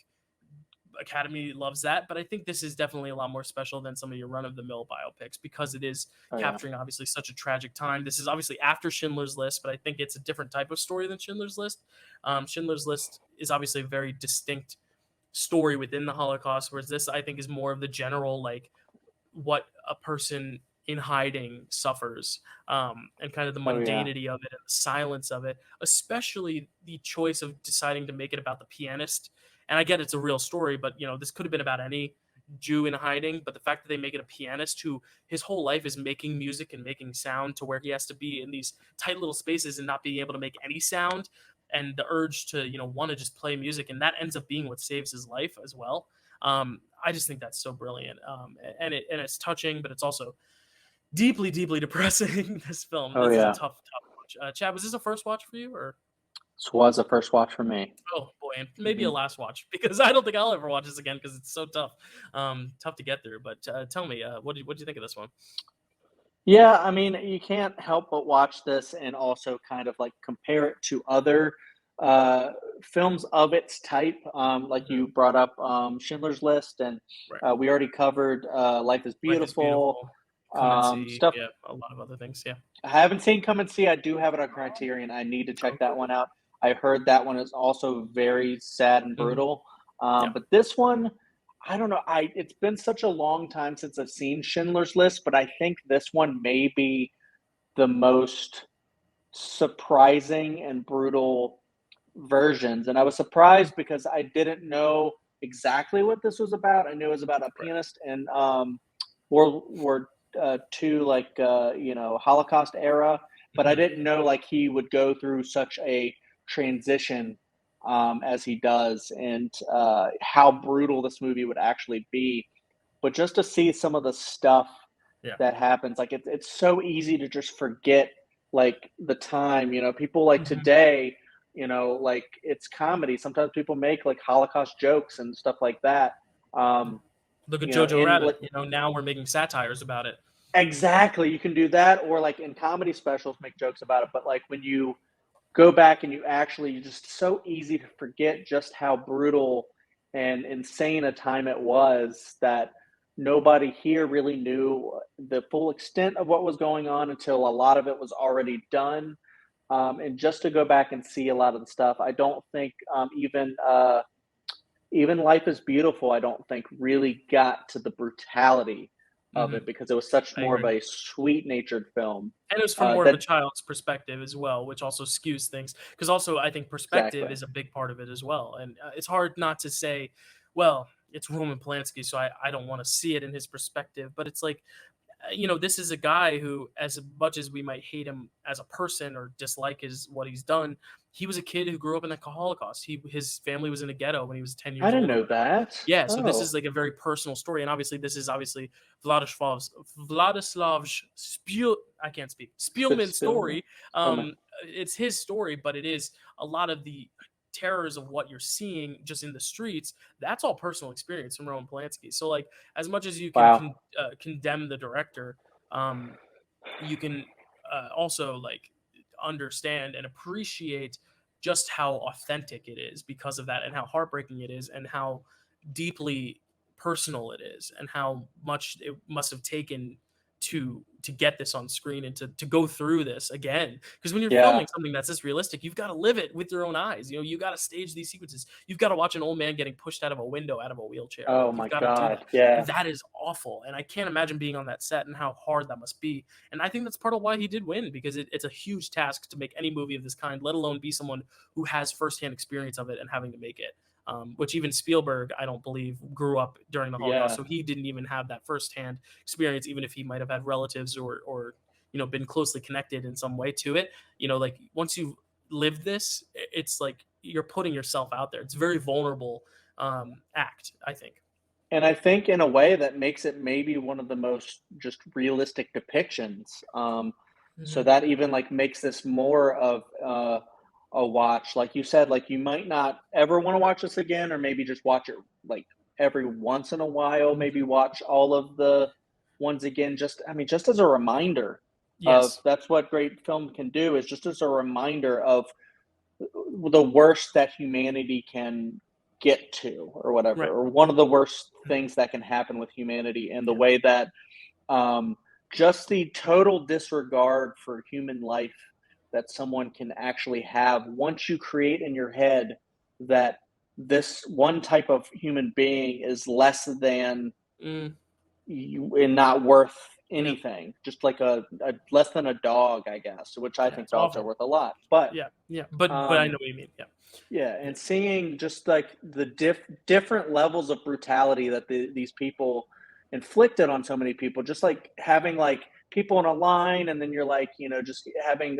Academy loves that, but I think this is definitely a lot more special than some of your run-of-the-mill biopics because it is capturing obviously such a tragic time. This is obviously after Schindler's List, but I think it's a different type of story than Schindler's List. Schindler's List is obviously a very distinct story within the Holocaust, whereas this, I think, is more of the general, like, what a person in hiding suffers, and kind of the mundanity of it and the silence of it, especially the choice of deciding to make it about the pianist. And I get it's a real story, but this could have been about any Jew in hiding, but the fact that they make it a pianist who his whole life is making music and making sound, to where he has to be in these tight little spaces and not being able to make any sound, and the urge to want to just play music, and that ends up being what saves his life as well. I just think that's so brilliant, and it's touching, but it's also deeply, deeply depressing. This film. This is a tough watch. Chad, was this a first watch for you, or? This was a first watch for me. Oh boy, and maybe a last watch, because I don't think I'll ever watch this again because it's so tough, to get through. But tell me, what do you think of this one? Yeah, I mean, you can't help but watch this and also kind of like compare it to other films of its type. Like you brought up Schindler's List, and we already covered Life is Beautiful. Stuff. Yeah, a lot of other things. Yeah, I haven't seen Come and See. I do have it on Criterion. I need to check that one out. I heard that one is also very sad and brutal. But this one, I don't know. It's been such a long time since I've seen Schindler's List, but I think this one may be the most surprising and brutal versions. And I was surprised because I didn't know exactly what this was about. I knew it was about a pianist in World War II, like Holocaust era, but I didn't know like he would go through such a transition as he does, and how brutal this movie would actually be. But just to see some of the stuff Yeah. that happens, like it's so easy to just forget like the time. People like today, like it's comedy. Sometimes people make like Holocaust jokes and stuff like that. Look at You know, Jojo in Rabbit. like, Now we're making satires about it. exactly, you can do that, or like in comedy specials, make jokes about it. But like when you go back and you just so easy to forget just how brutal and insane a time it was, that nobody here really knew the full extent of what was going on until a lot of it was already done. And just to go back and see a lot of the stuff, I don't think even Life is Beautiful, I don't think really got to the brutality of it, because it was such I more of agree. a sweet natured film. And it was from more of a That child's perspective as well, which also skews things. Because also, I think perspective exactly. is a big part of it as well. And it's hard not to say, well, it's Roman Polanski, so I don't want to see it in his perspective. But it's like, this is a guy who, as much as we might hate him as a person or dislike what he's done, he was a kid who grew up in the Holocaust. His family was in a ghetto when he was 10 I years didn't old or know whatever. that. Yeah, so this is Oh, like a very personal story, and obviously this is obviously Vladislav I can't speak Spielman's Spielman. story. It's his story, but it is a lot of the terrors of what you're seeing just in the streets. That's all personal experience from Roman Polanski. So like, as much as you can Wow. condemn the director, you can also like understand and appreciate just how authentic it is because of that, and how heartbreaking it is, and how deeply personal it is, and how much it must have taken to get this on screen and to go through this again. Because when you're Yeah. filming something that's this realistic, you've got to live it with your own eyes. You got to stage these sequences. You've got to watch an old man getting pushed out of a window out of a wheelchair. Like, Oh you've my got to do God. that, and Yeah. that is awful. And I can't imagine being on that set and how hard that must be. And I think that's part of why he did win, because it's a huge task to make any movie of this kind, let alone be someone who has firsthand experience of it and having to make it. Which even Spielberg, I don't believe, grew up during the Holocaust, Yeah. so he didn't even have that firsthand experience, even if he might have had relatives or been closely connected in some way to it. Like, once you live this, it's like you're putting yourself out there. It's a very vulnerable act, I think. And I think in a way that makes it maybe one of the most just realistic depictions. So Mhm. that even like makes this more of a watch. Like you said, like you might not ever want to watch this again, or maybe just watch it like every once in a while. Maybe Mhm. watch all of the ones again. Just as a reminder of, Yes. that's what great film can do, is just as a reminder of the worst that humanity can get to, or whatever, Right. or one of the worst things that can happen with humanity, and the Yeah. way that um, just the total disregard for human life that someone can actually have once you create in your head that this one type of human being is less than Mm, you and not worth yeah. anything, just like a less than a dog, I guess, which I Yeah. think It's dogs are awful. worth a lot. But Yeah. Yeah. But I know um, what you mean. Yeah. yeah, Yeah. and seeing just like the different levels of brutality that these people inflicted on so many people, just like having like people in a line, and then you're like, just having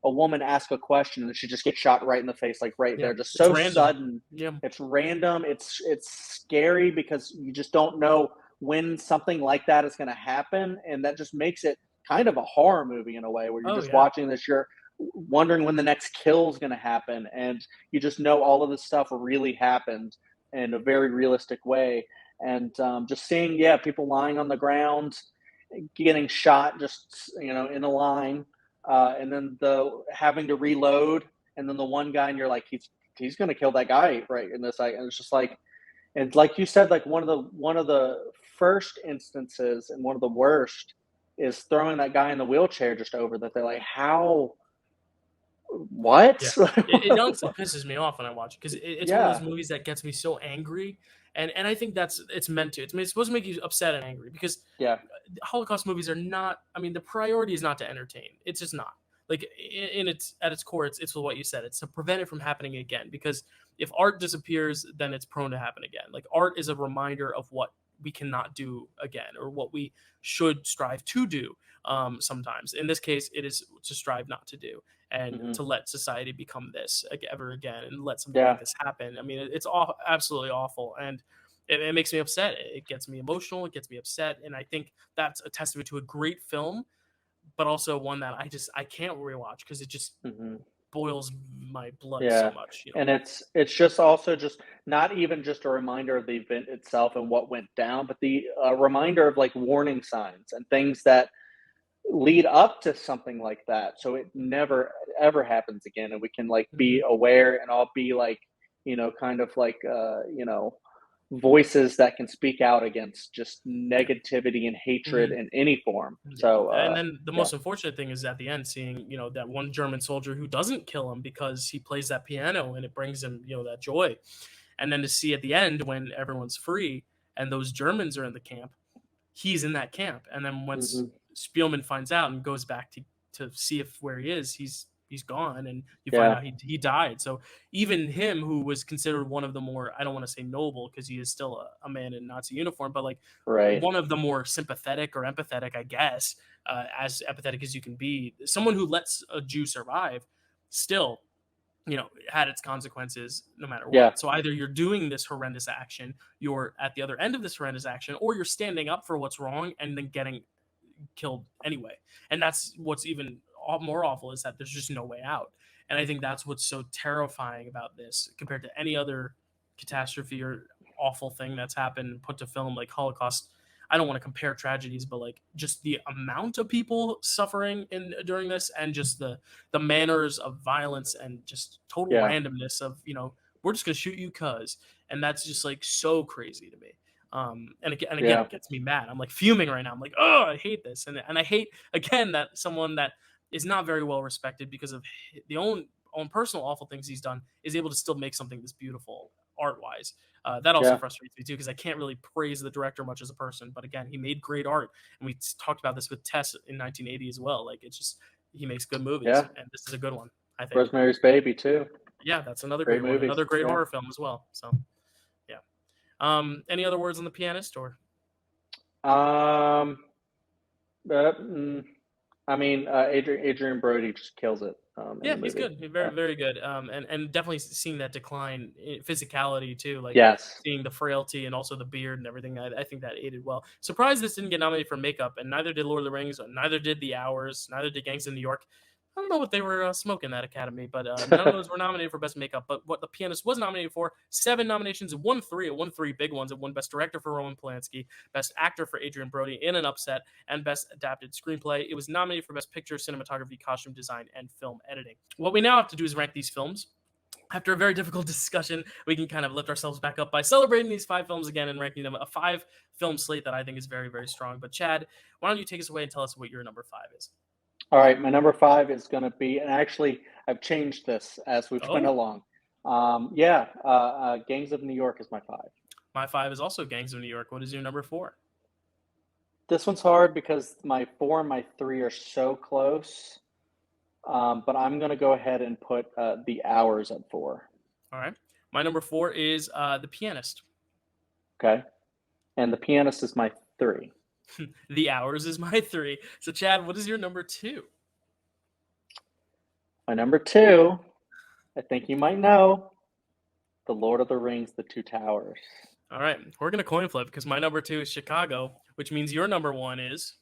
a woman ask a question and she just gets shot right in the face, like right Yeah. there, just It's so random. sudden. Yeah. It's random. It's scary because you just don't know when something like that is going to happen, and that just makes it kind of a horror movie in a way, where you're Oh just yeah. watching this, you're wondering when the next kill is going to happen, and you just know all of this stuff really happened in a very realistic way. And just seeing, yeah, people lying on the ground, getting shot, just in a line, and then the having to reload, and then the one guy, and you're like, he's going to kill that guy right in this. And it's just like, and like you said, like one of the first instances, and one of the worst, is throwing that guy in the wheelchair just over that. They're like, how, what? Yeah. It honestly pisses me off when I watch it, because it's one of those Yeah, movies that gets me so angry, and I think it's meant to. It's supposed to make you upset and angry, because yeah, Holocaust movies are not. I mean, the priority is not to entertain. It's just not. like in its at its core, it's what you said. It's to prevent it from happening again. Because if art disappears, then it's prone to happen again. Like art is a reminder of what we cannot do again, or what we should strive to do. Sometimes, in this case, it is to strive not to do, and to let society become this ever again, and let something like this happen. I mean, it's absolutely awful, and it makes me upset. It gets me emotional. It gets me upset, and I think that's a testament to a great film, but also one that I can't rewatch because it just boils my blood so much. And it's just also just not even just a reminder of the event itself and what went down, but the reminder of like warning signs and things that lead up to something like that, so it never ever happens again, and we can like be aware and all be like, kind of like voices that can speak out against just negativity and hatred in any form. So and then the most unfortunate thing is at the end, seeing that one German soldier who doesn't kill him because he plays that piano and it brings him that joy, and then to see at the end when everyone's free and those Germans are in the camp, he's in that camp, and then once Spielman finds out and goes back to see if where he is, he's gone, and you find out he died. So even him, who was considered one of the more, I don't want to say noble because he is still a man in Nazi uniform, but like one of the more sympathetic or empathetic, I guess, as empathetic as you can be, someone who lets a Jew survive still had its consequences no matter what. So either you're doing this horrendous action, you're at the other end of this horrendous action, or you're standing up for what's wrong and then getting killed anyway. And that's what's even more awful, is that there's just no way out. And I think that's what's so terrifying about this compared to any other catastrophe or awful thing that's happened put to film, like Holocaust. I don't want to compare tragedies, but like just the amount of people suffering during this, and just the manners of violence and just total randomness of, we're just going to shoot you and that's just like so crazy to me. And again, it gets me mad. I'm like fuming right now. I'm like, oh, I hate this. And I hate, again, that someone that is not very well respected because of the own personal awful things he's done is able to still make something this beautiful art-wise. That also frustrates me too, because I can't really praise the director much as a person. But again, he made great art. And we talked about this with Tess in 1980 as well. Like, it's just, he makes good movies. And this is a good one, I think. Rosemary's Baby too. Yeah, that's another great movie. Another great horror film as well. So, any other words on The Pianist, or? Adrian Brody just kills it. He's good. He's very, very good. And definitely seeing that decline in physicality too, like seeing the frailty and also the beard and everything. I think that aided well. Surprised this didn't get nominated for makeup, and neither did Lord of the Rings, neither did The Hours, neither did Gangs of New York. I don't know what they were smoking that Academy, but none of those were nominated for Best Makeup. But what The Pianist was nominated for, 7 nominations. It won 3. It won 3 big ones. It won Best Director for Roman Polanski, Best Actor for Adrian Brody in an upset, and Best Adapted Screenplay. It was nominated for Best Picture, Cinematography, Costume Design, and Film Editing. What we now have to do is rank these films. After a very difficult discussion, we can kind of lift ourselves back up by celebrating these 5 films again and ranking them, a 5-film slate that I think is very, very strong. But Chad, why don't you take us away and tell us what your number 5 is? All right, my number 5 is going to be, and actually I've changed this as we've gone along. Gangs of New York is my 5. My 5 is also Gangs of New York. What is your number 4? This one's hard because my 4 and my 3 are so close. But I'm going to go ahead and put The Hours at 4. All right. My number 4 is The Pianist. Okay. And The Pianist is my 3. The Hours is my 3. So, Chad, what is your number 2? My number 2, I think you might know, The Lord of the Rings, The Two Towers. All right. We're going to coin flip because my number 2 is Chicago, which means your number 1 is?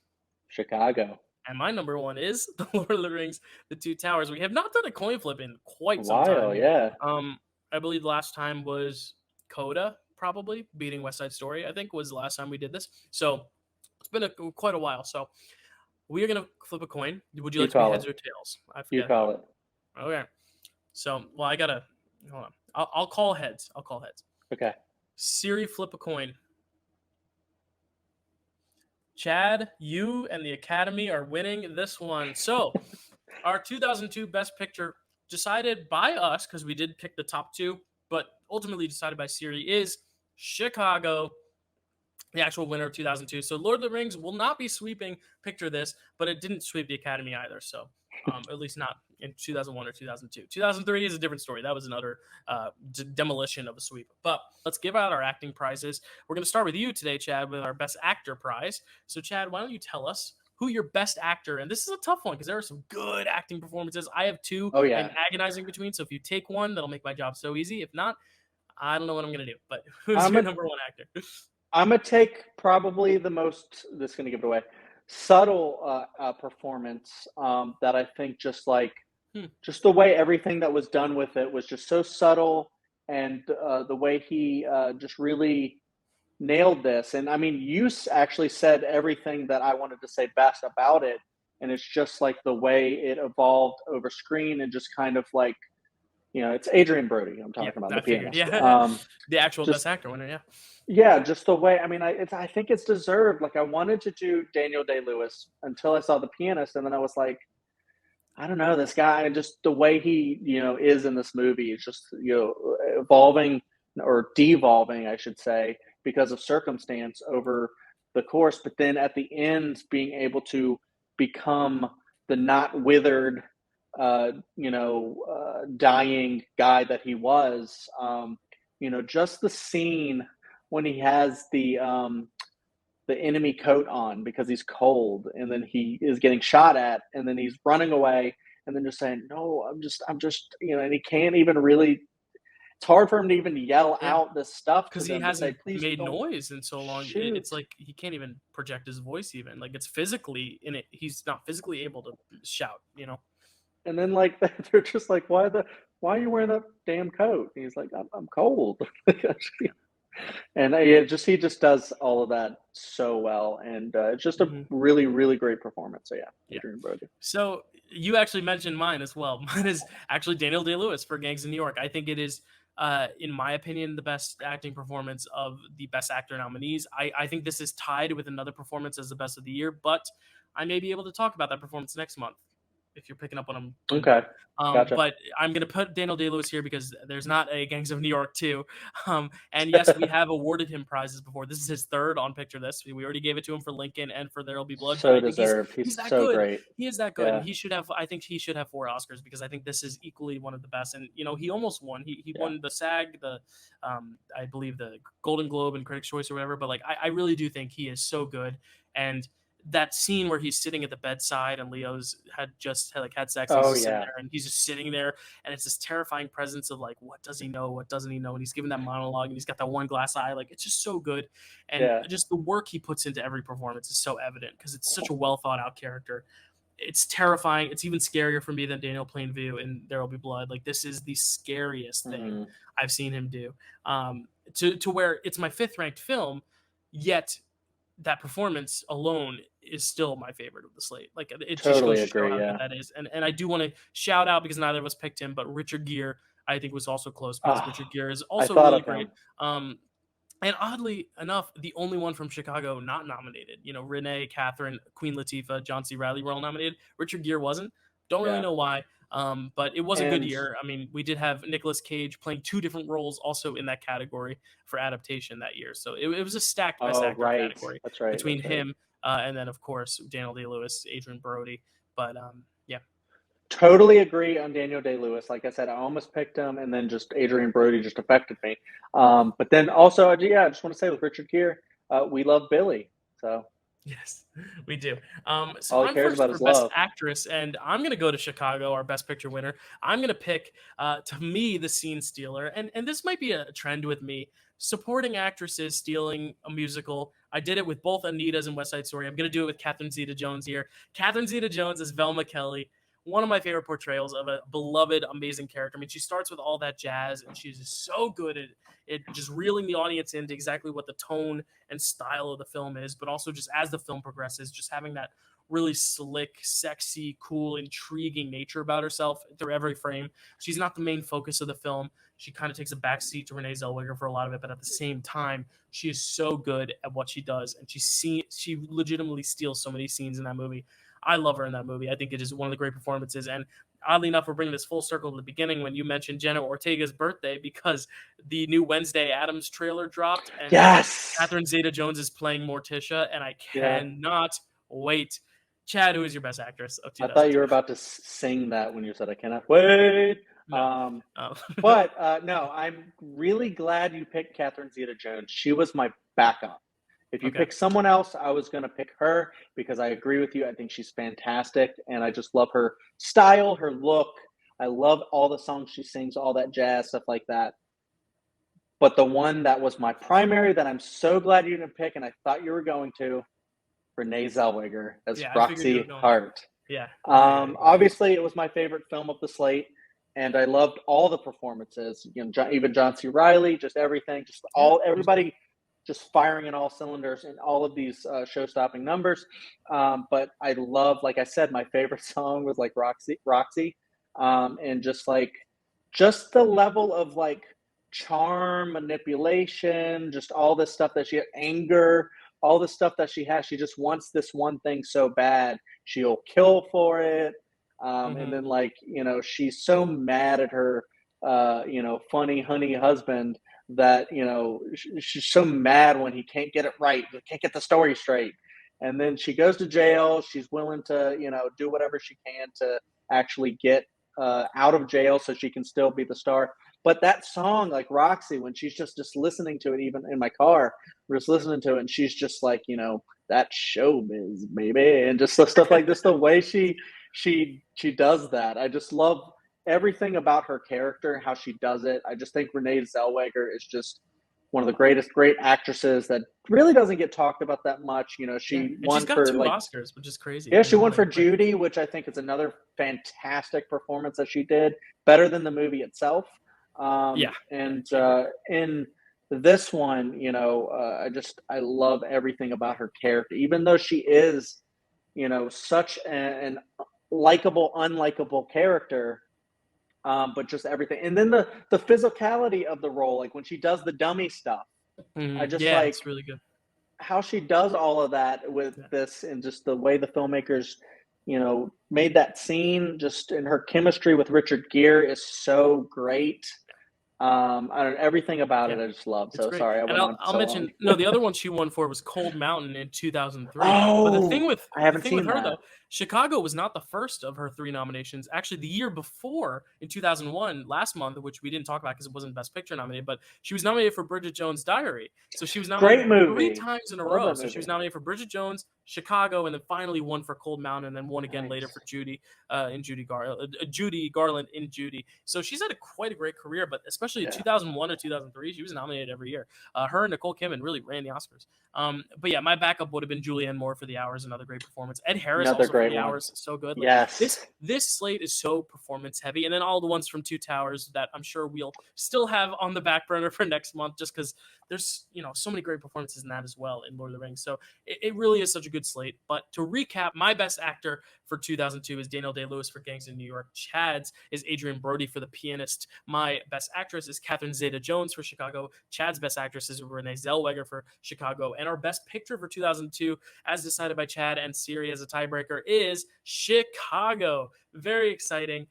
Chicago. And my number 1 is The Lord of the Rings, The Two Towers. We have not done a coin flip in quite some time. Yeah. I believe the last time was Coda, probably, beating West Side Story, I think, was the last time we did this. So, it's been quite a while. So we are going to flip a coin. Would you like to be heads or tails? I forget. You call it. Okay. So, well, I got to – hold on. I'll call heads. Okay. Siri, flip a coin. Chad, you and the Academy are winning this one. So our 2002 Best Picture, decided by us, because we did pick the top 2, but ultimately decided by Siri, is Chicago, the actual winner of 2002. So Lord of the Rings will not be sweeping Picture This, but it didn't sweep the Academy either. So At least not in 2001 or 2002. 2003 is a different story. That was another demolition of a sweep. But let's give out our acting prizes. We're going to start with you today, Chad, with our Best Actor prize. So, Chad, why don't you tell us who your best actor, and this is a tough one because there are some good acting performances. I have two I'm agonizing between, so if you take one, that'll make my job so easy. If not, I don't know what I'm going to do. But who's your number one actor? I'm going to take probably the most, this is going to give it away, subtle performance that I think just the way everything that was done with it was just so subtle, and the way he just really nailed this. And I mean, you actually said everything that I wanted to say best about it, and it's just like the way it evolved over screen, and just kind of like, it's Adrian Brody I'm talking about, the Pianist. The actual Best Actor winner, yeah, just the way, I mean, I think it's deserved. Like, I wanted to do Daniel Day-Lewis until I saw The Pianist, and then I was like, I don't know, this guy, and just the way he, is in this movie is just, evolving or devolving, I should say, because of circumstance over the course. But then at the end, being able to become the not withered, dying guy that he was, just the scene when he has the enemy coat on because he's cold, and then he is getting shot at, and then he's running away, and then just saying, no, I'm just, and he can't even really, it's hard for him to even yell out this stuff because he hasn't made noise in so long. It's like he can't even project his voice, even like it's physically in it. He's not physically able to shout, And then like they're just like, why are you wearing that damn coat? And he's like, I'm cold. And he just does all of that so well, and it's just a really, really great performance. So Adrian Brody. So you actually mentioned mine as well. Mine is actually Daniel Day-Lewis for Gangs of New York. I think it is, in my opinion, the best acting performance of the Best Actor nominees. I think this is tied with another performance as the best of the year, but I may be able to talk about that performance next month, if you're picking up what I'm doing. Okay. Gotcha. But I'm going to put Daniel Day-Lewis here because there's not a Gangs of New York 2. And yes, we have awarded him prizes before. This is his third on Picture This. We already gave it to him for Lincoln and for There'll Be Blood. So deserved. He's that so good. Great. He is that good. Yeah. And I think he should have 4 Oscars because I think this is equally one of the best. And, he almost won. He won the SAG, I believe the Golden Globe and Critics' Choice or whatever. But like, I really do think he is so good. And that scene where he's sitting at the bedside and Leo's had sex there, and he's just sitting there, and it's this terrifying presence of like, what does he know? What doesn't he know? And he's giving that monologue, and he's got that one glass eye. Like, it's just so good. And just the work he puts into every performance is so evident because it's such a well thought out character. It's terrifying. It's even scarier for me than Daniel Plainview in There Will Be Blood. Like, this is the scariest thing I've seen him do, to where it's my 5th ranked film, yet that performance alone is still my favorite of the slate. Like, it totally just goes to show how good that is. And I do want to shout out, because neither of us picked him, but Richard Gere, I think, was also close because Richard Gere is also really great. And oddly enough, the only one from Chicago not nominated. Renee, Catherine, Queen Latifah, John C. Reilly were all nominated. Richard Gere wasn't. Don't really know why. But it was a good year. I mean, we did have Nicolas Cage playing 2 different roles also in that category for adaptation that year. So it was a stacked Best Actor category between him and then, of course, Daniel Day-Lewis, Adrian Brody. But totally agree on Daniel Day-Lewis. Like I said, I almost picked him, and then just Adrian Brody just affected me. But then also, I just want to say with Richard Gere, we love Billy. So yes, we do. So all he I'm cares first about for is Best love. Actress, and I'm going to go to Chicago, our Best Picture winner. I'm going to pick, to me, The Scene Stealer. And this might be a trend with me. Supporting actresses stealing a musical. I did it with both Anita's and West Side Story. I'm going to do it with Catherine Zeta-Jones here. Catherine Zeta-Jones is Velma Kelly. One of my favorite portrayals of a beloved, amazing character. I mean, she starts with all that jazz, and she's just so good at it, just reeling the audience into exactly what the tone and style of the film is, but also just as the film progresses, just having that really slick, sexy, cool, intriguing nature about herself through every frame. She's not the main focus of the film. She kind of takes a backseat to Renee Zellweger for a lot of it, but at the same time, she is so good at what she does, and she legitimately steals so many scenes in that movie. I love her in that movie. I think it is one of the great performances. And oddly enough, we're bringing this full circle to the beginning when you mentioned Jenna Ortega's birthday, because the new Wednesday Addams trailer dropped. And Catherine Zeta-Jones is playing Morticia, and I cannot wait Chad, who is your best actress of I 2002? thought you were about to sing that when you said, I cannot wait. No. But no, I'm really glad you picked Catherine Zeta-Jones. She was my backup. If you pick someone else, I was going to pick her because I agree with you. I think she's fantastic, and I just love her style, her look. I love all the songs she sings, all that jazz, stuff like that. But the one that was my primary that I'm so glad you didn't pick, and I thought you were going to, Renee Zellweger as Roxy Hart. Yeah. Obviously, it was my favorite film of the slate, and I loved all the performances. Even John C. Reilly, just everything, everybody just firing in all cylinders in all of these show-stopping numbers. But I love, like I said, my favorite song was like Roxy, and just the level of like charm, manipulation, just all this stuff that she had, anger, all the stuff that she has. She just wants this one thing so bad, she'll kill for it. And then she's so mad at her, funny honey husband that, she's so mad when he can't get it right, can't get the story straight. And then she goes to jail. She's willing to, do whatever she can to actually get out of jail so she can still be the star. But that song, like Roxy, when she's just listening to it, even in my car, we're just listening to it, and she's just like, that showbiz, baby, and just stuff like this, the way she does that. I just love everything about her character, how she does it. I just think Renee Zellweger is just one of the great actresses that really doesn't get talked about that much. She won got for 2 Oscars, which is crazy. Yeah, she won for Judy, which I think is another fantastic performance that she did, better than the movie itself. And in this one, I love everything about her character, even though she is, such an likable, unlikable character. But just everything. And then the physicality of the role, like when she does the dummy stuff, I just it's really good. How she does all of that with this, and just the way the filmmakers, made that scene, just in her chemistry with Richard Gere is so great. Everything about it I just love. So sorry, I'll mention the other one she won for was Cold Mountain in 2003. Oh, but the thing with her though, Chicago was not the first of her 3 nominations. Actually, the year before, in 2001, last month, which we didn't talk about because it wasn't Best Picture nominated, but she was nominated for Bridget Jones' Diary. So she was nominated 3 times in a row. So she was nominated for Bridget Jones, Chicago, and then finally won for Cold Mountain, and then won again later for Judy Garland in Judy. So she's had quite a great career, but especially in 2001 or 2003, she was nominated every year. Her and Nicole Kidman really ran the Oscars. But yeah, my backup would have been Julianne Moore for The Hours, another great performance. Ed Harris also for The Hours, so good. This slate is so performance heavy, and then all the ones from Two Towers that I'm sure we'll still have on the back burner for next month, just because there's so many great performances in that as well in Lord of the Rings. So it really is such a good slate. But to recap, my best actor for 2002 is Daniel Day-Lewis for Gangs of New York. Chad's is Adrian Brody for The Pianist. My best actress is Catherine Zeta-Jones for Chicago. Chad's best actress is Renee Zellweger for Chicago. And our best picture for 2002, as decided by Chad and Siri as a tiebreaker, is Chicago. Very exciting.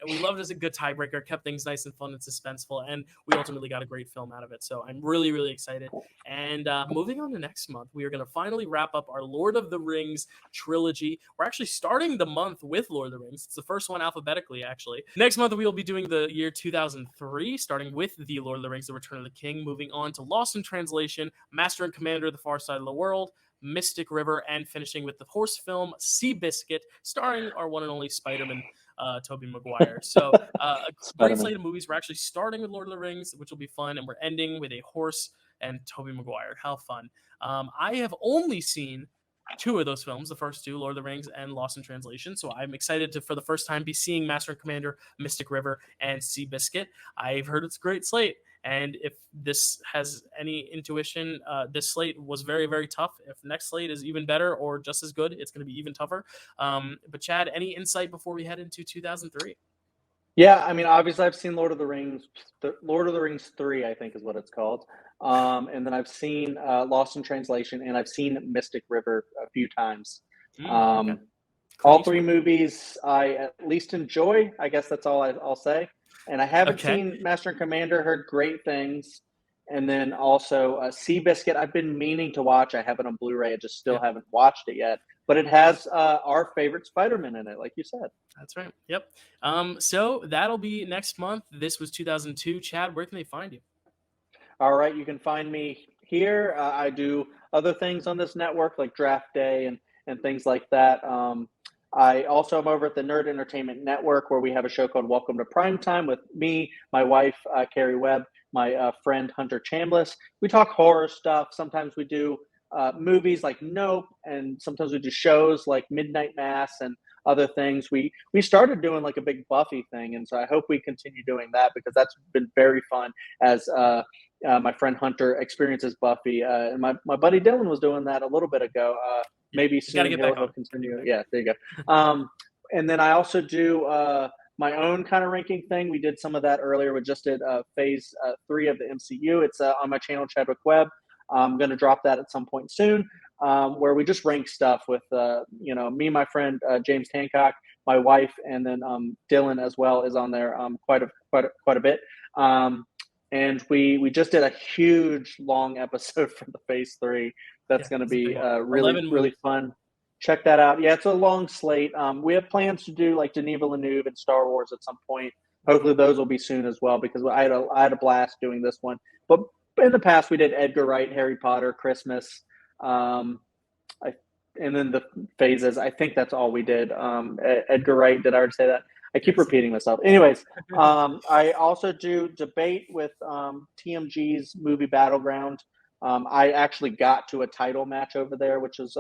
We loved it as a good tiebreaker, kept things nice and fun and suspenseful, and we ultimately got a great film out of it. So I'm really, really excited. And moving on to next month, we are going to finally wrap up our Lord of the Rings trilogy. We're actually starting the month with Lord of the Rings. It's the first one alphabetically, actually. Next month, we will be doing the year 2003, starting with The Lord of the Rings, The Return of the King, moving on to Lost in Translation, Master and Commander, The Far Side of the World, Mystic River, and finishing with the horse film Seabiscuit, starring our one and only Spider-Man, Tobey Maguire. So a great slate of movies. We're actually starting with Lord of the Rings, which will be fun, and we're ending with a horse and Tobey Maguire. How fun. I have only seen 2 of those films, the first 2, Lord of the Rings and Lost in Translation. So I'm excited to, for the first time, be seeing Master and Commander, Mystic River, and Seabiscuit. I've heard it's a great slate. And if this has any intuition, this slate was very, very tough. If next slate is even better or just as good, it's going to be even tougher. But Chad, any insight before we head into 2003? Yeah, I mean, obviously I've seen Lord of the Rings 3, I think is what it's called. And then I've seen Lost in Translation, and I've seen Mystic River a few times. Okay. All 3 movies I at least enjoy. I guess that's all I'll say. And I haven't seen Master and Commander, heard great things. And then also Seabiscuit. I've been meaning to watch. I have it on Blu-ray. I just still haven't watched it yet. But it has our favorite Spider-Man in it, like you said. That's right. Yep. So that'll be next month. This was 2002. Chad, where can they find you? All right, you can find me here. I do other things on this network like Draft Day and things like that. I also am over at the Nerd Entertainment Network where we have a show called Welcome to Primetime with me, my wife, Carrie Webb, my friend Hunter Chambliss. We talk horror stuff. Sometimes we do movies like Nope, and sometimes we do shows like Midnight Mass and other things. We started doing like a big Buffy thing, and so I hope we continue doing that because that's been very fun as my friend Hunter experiences Buffy. And my buddy Dylan was doing that a little bit ago. Maybe soon he'll continue. Yeah, there you go. And then I also do my own kind of ranking thing. We did some of that earlier. We just did phase 3 of the MCU. It's on my channel, Chadwick Webb. I'm going to drop that at some point soon, where we just rank stuff with, me, my friend James Hancock, my wife, and then Dylan as well is on there quite a bit. And we just did a huge long episode for the phase 3. That's going to be really fun. Check that out. Yeah, it's a long slate. We have plans to do like Denis Villeneuve and Star Wars at some point. Hopefully those will be soon as well because I had a blast doing this one. But in the past, we did Edgar Wright, Harry Potter, Christmas, and then the phases. I think that's all we did. Edgar Wright, did I already say that? I keep repeating myself. Anyways, I also do debate with TMG's Movie Battleground. I actually got to a title match over there, which is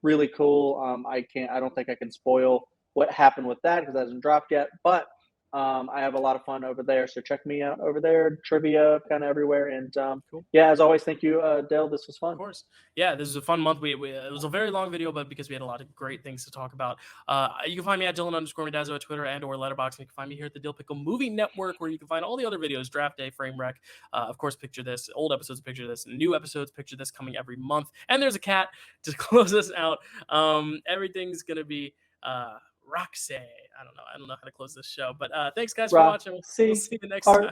really cool. I don't think I can spoil what happened with that because that hasn't dropped yet. But I have a lot of fun over there, so check me out over there. Trivia kind of everywhere, and cool. Yeah, as always, thank you, Dale. This was fun. Of course, yeah, this was a fun month. It was a very long video, but because we had a lot of great things to talk about. You can find me at Dylan_Randazzo at Twitter and or Letterboxd. And you can find me here at the Dill Pickle Movie Network, where you can find all the other videos: Draft Day, Frame Wreck, of course, Picture This, old episodes, Picture This, new episodes, Picture This, coming every month. And there's a cat to close us out. Everything's gonna be Roxy. I don't know how to close this show, but thanks guys for watching. We'll see you next time.